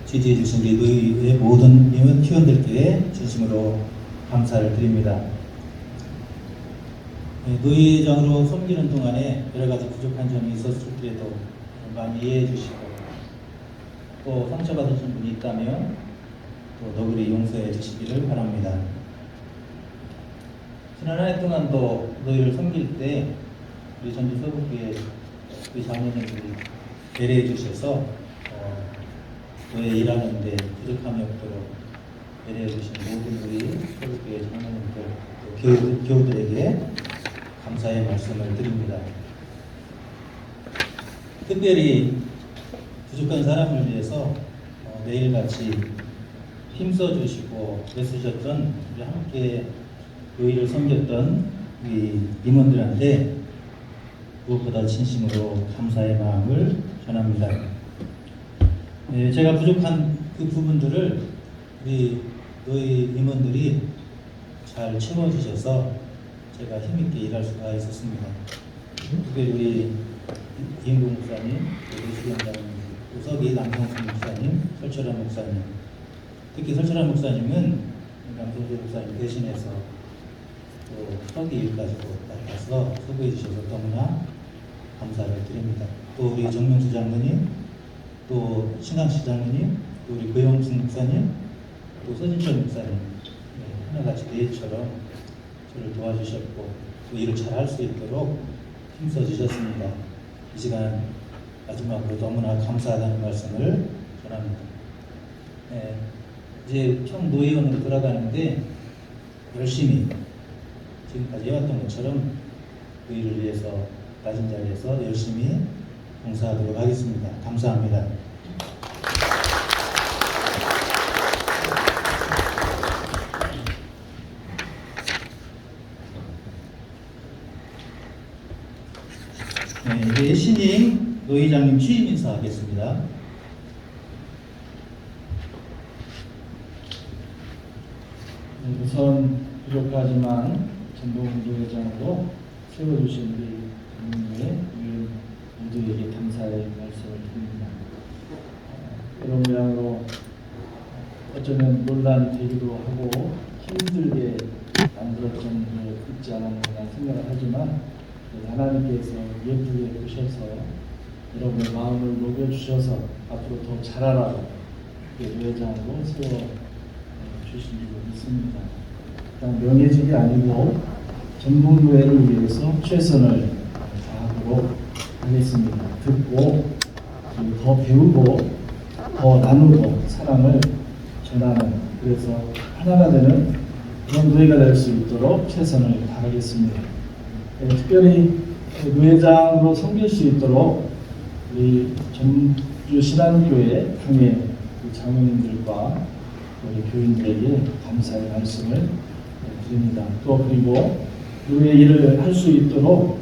지지해 주신 우리 노회의 모든 회원들께 진심으로 감사를 드립니다. 노회장으로 섬기는 동안에 여러 가지 부족한 점이 있었을 때도 많이 이해해 주시고, 또 상처받으신 분이 있다면 또 너그리 용서해 주시기를 바랍니다. 지난 한 해 동안도 너희를 섬길 때 우리 전주 서북교회 우리 장로님들이 배려해 주셔서 너희 일하는데 부족함이 없도록 배려해 주신 모든 우리 서북교회 장로님들, 또 교우들에게 감사의 말씀을 드립니다. 특별히 부족한 사람을 위해서 매일같이 힘써 주시고 애쓰셨던 우리 함께 교회를 섬겼던 우리 임원들한테 무엇보다 진심으로 감사의 마음을 전합니다. 제가 부족한 그 부분들을 우리 노예 임원들이 잘 채워주셔서 제가 힘있게 일할 수가 있었습니다. 특별히 우리 이인국 목사님, 노수위원장님, 우석이 남성순 목사님, 설철환 목사님, 특히 설철환 목사님은 남성순 목사님 대신해서 또 서기 일까지도 나가서 수고해 주셔서 너무나 감사를 드립니다. 또 우리 정명수 장로님, 또 신강시 장로님, 또 우리 고영순 목사님, 또 서진철 목사님, 하나같이 대처럼 저를 도와주셨고 또 일을 잘 할 수 있도록 힘써 주셨습니다. 이 시간 마지막으로 너무나 감사하다는 말씀을 전합니다. 이제 평노회원으로 돌아가는데 열심히 지금까지 해왔던 것처럼 그 일을 위해서 낮은 자리에서 열심히 봉사하도록 하겠습니다. 감사합니다. 이제 신임 노회장님 취임 인사하겠습니다. 우선 부족하지만 전북노회장으로 세워주신 우리 전북노회 의원 모두에게 감사의 말씀을 드립니다. 이런 모양으로 어쩌면 논란이 되기도 하고 힘들게 만들어진 게 있지 않았나 생각을 하지만 하나님께서 예쁘게 보셔서 여러분의 마음을 녹여주셔서 앞으로 더 잘하라고 노회장으로 세워 주신 줄 믿습니다. 일단 명예직이 아니고 전북노회를 위해서 최선을 다하도록 하겠습니다. 듣고 그리고 더 배우고 더 나누고 사랑을 전하는 그래서 하나가 되는 그런 노회가 될 수 있도록 최선을 다하겠습니다. 특별히 노회장으로 섬길 수 있도록 우리 전주 신안교회 당의 장로님들과 우리 교인들에게 감사의 말씀을 드립니다. 또 그리고 노회 일을 할 수 있도록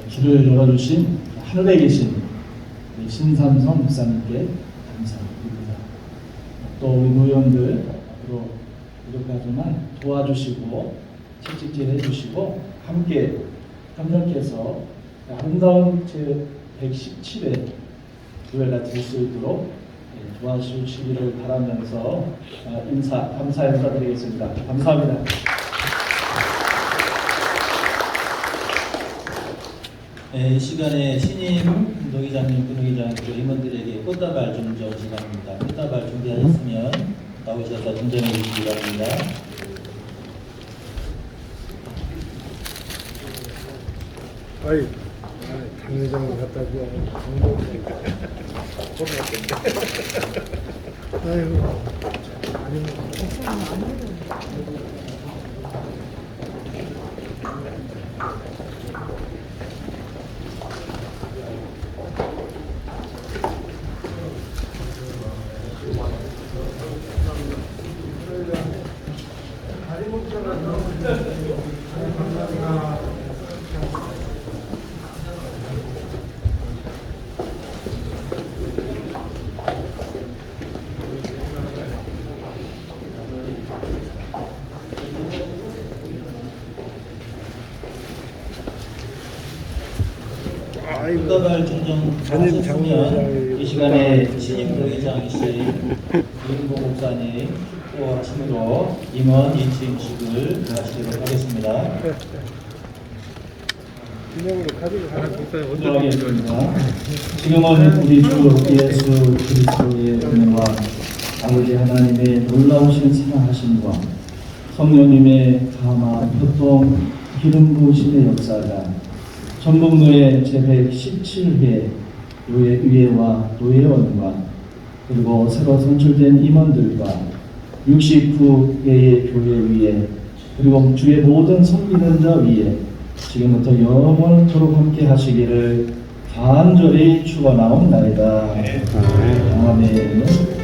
길을 열어주신 하늘에 계신 우리 신삼성 목사님께 감사드립니다. 또 우리 노회원들 앞으로 부족하지만 도와주시고 채찍질 해주시고 함께 협력해서 아름다운 제117회 교회가 될 수 있도록 도와주시기를 바라면서 감사의 인사드리겠습니다. 감사합니다. 이 시간에 신임 노회장님, 부노회장, 임원들에게 꽃다발 증정 시간입니다. 꽃다발 준비하셨으면 나오셔서 증정해 주시기 바랍니다. 아이, 당회장을 갖다 줘. 아이고. 꽃다발 증정하셨으면 이 시간에 신임 노회장이신 이은보 목사님 또 아침으로 임원 인치임식을 하시도록 하겠습니다. 기도하겠습니다. 지금은 우리 주 예수 그리스도의 은혜와 아버지 하나님의 놀라우신 사랑하심과 성령님의 감화, 교통, 기름 부으심의 역사가 전북노회 제117회 노회의회와 노회원과 그리고 새로 선출된 임원들과 69개의 교회 위에 그리고 주의 모든 섬기는 자 위에 지금부터 영원토록 함께 하시기를 간절히 축원하옵나이다. 아멘.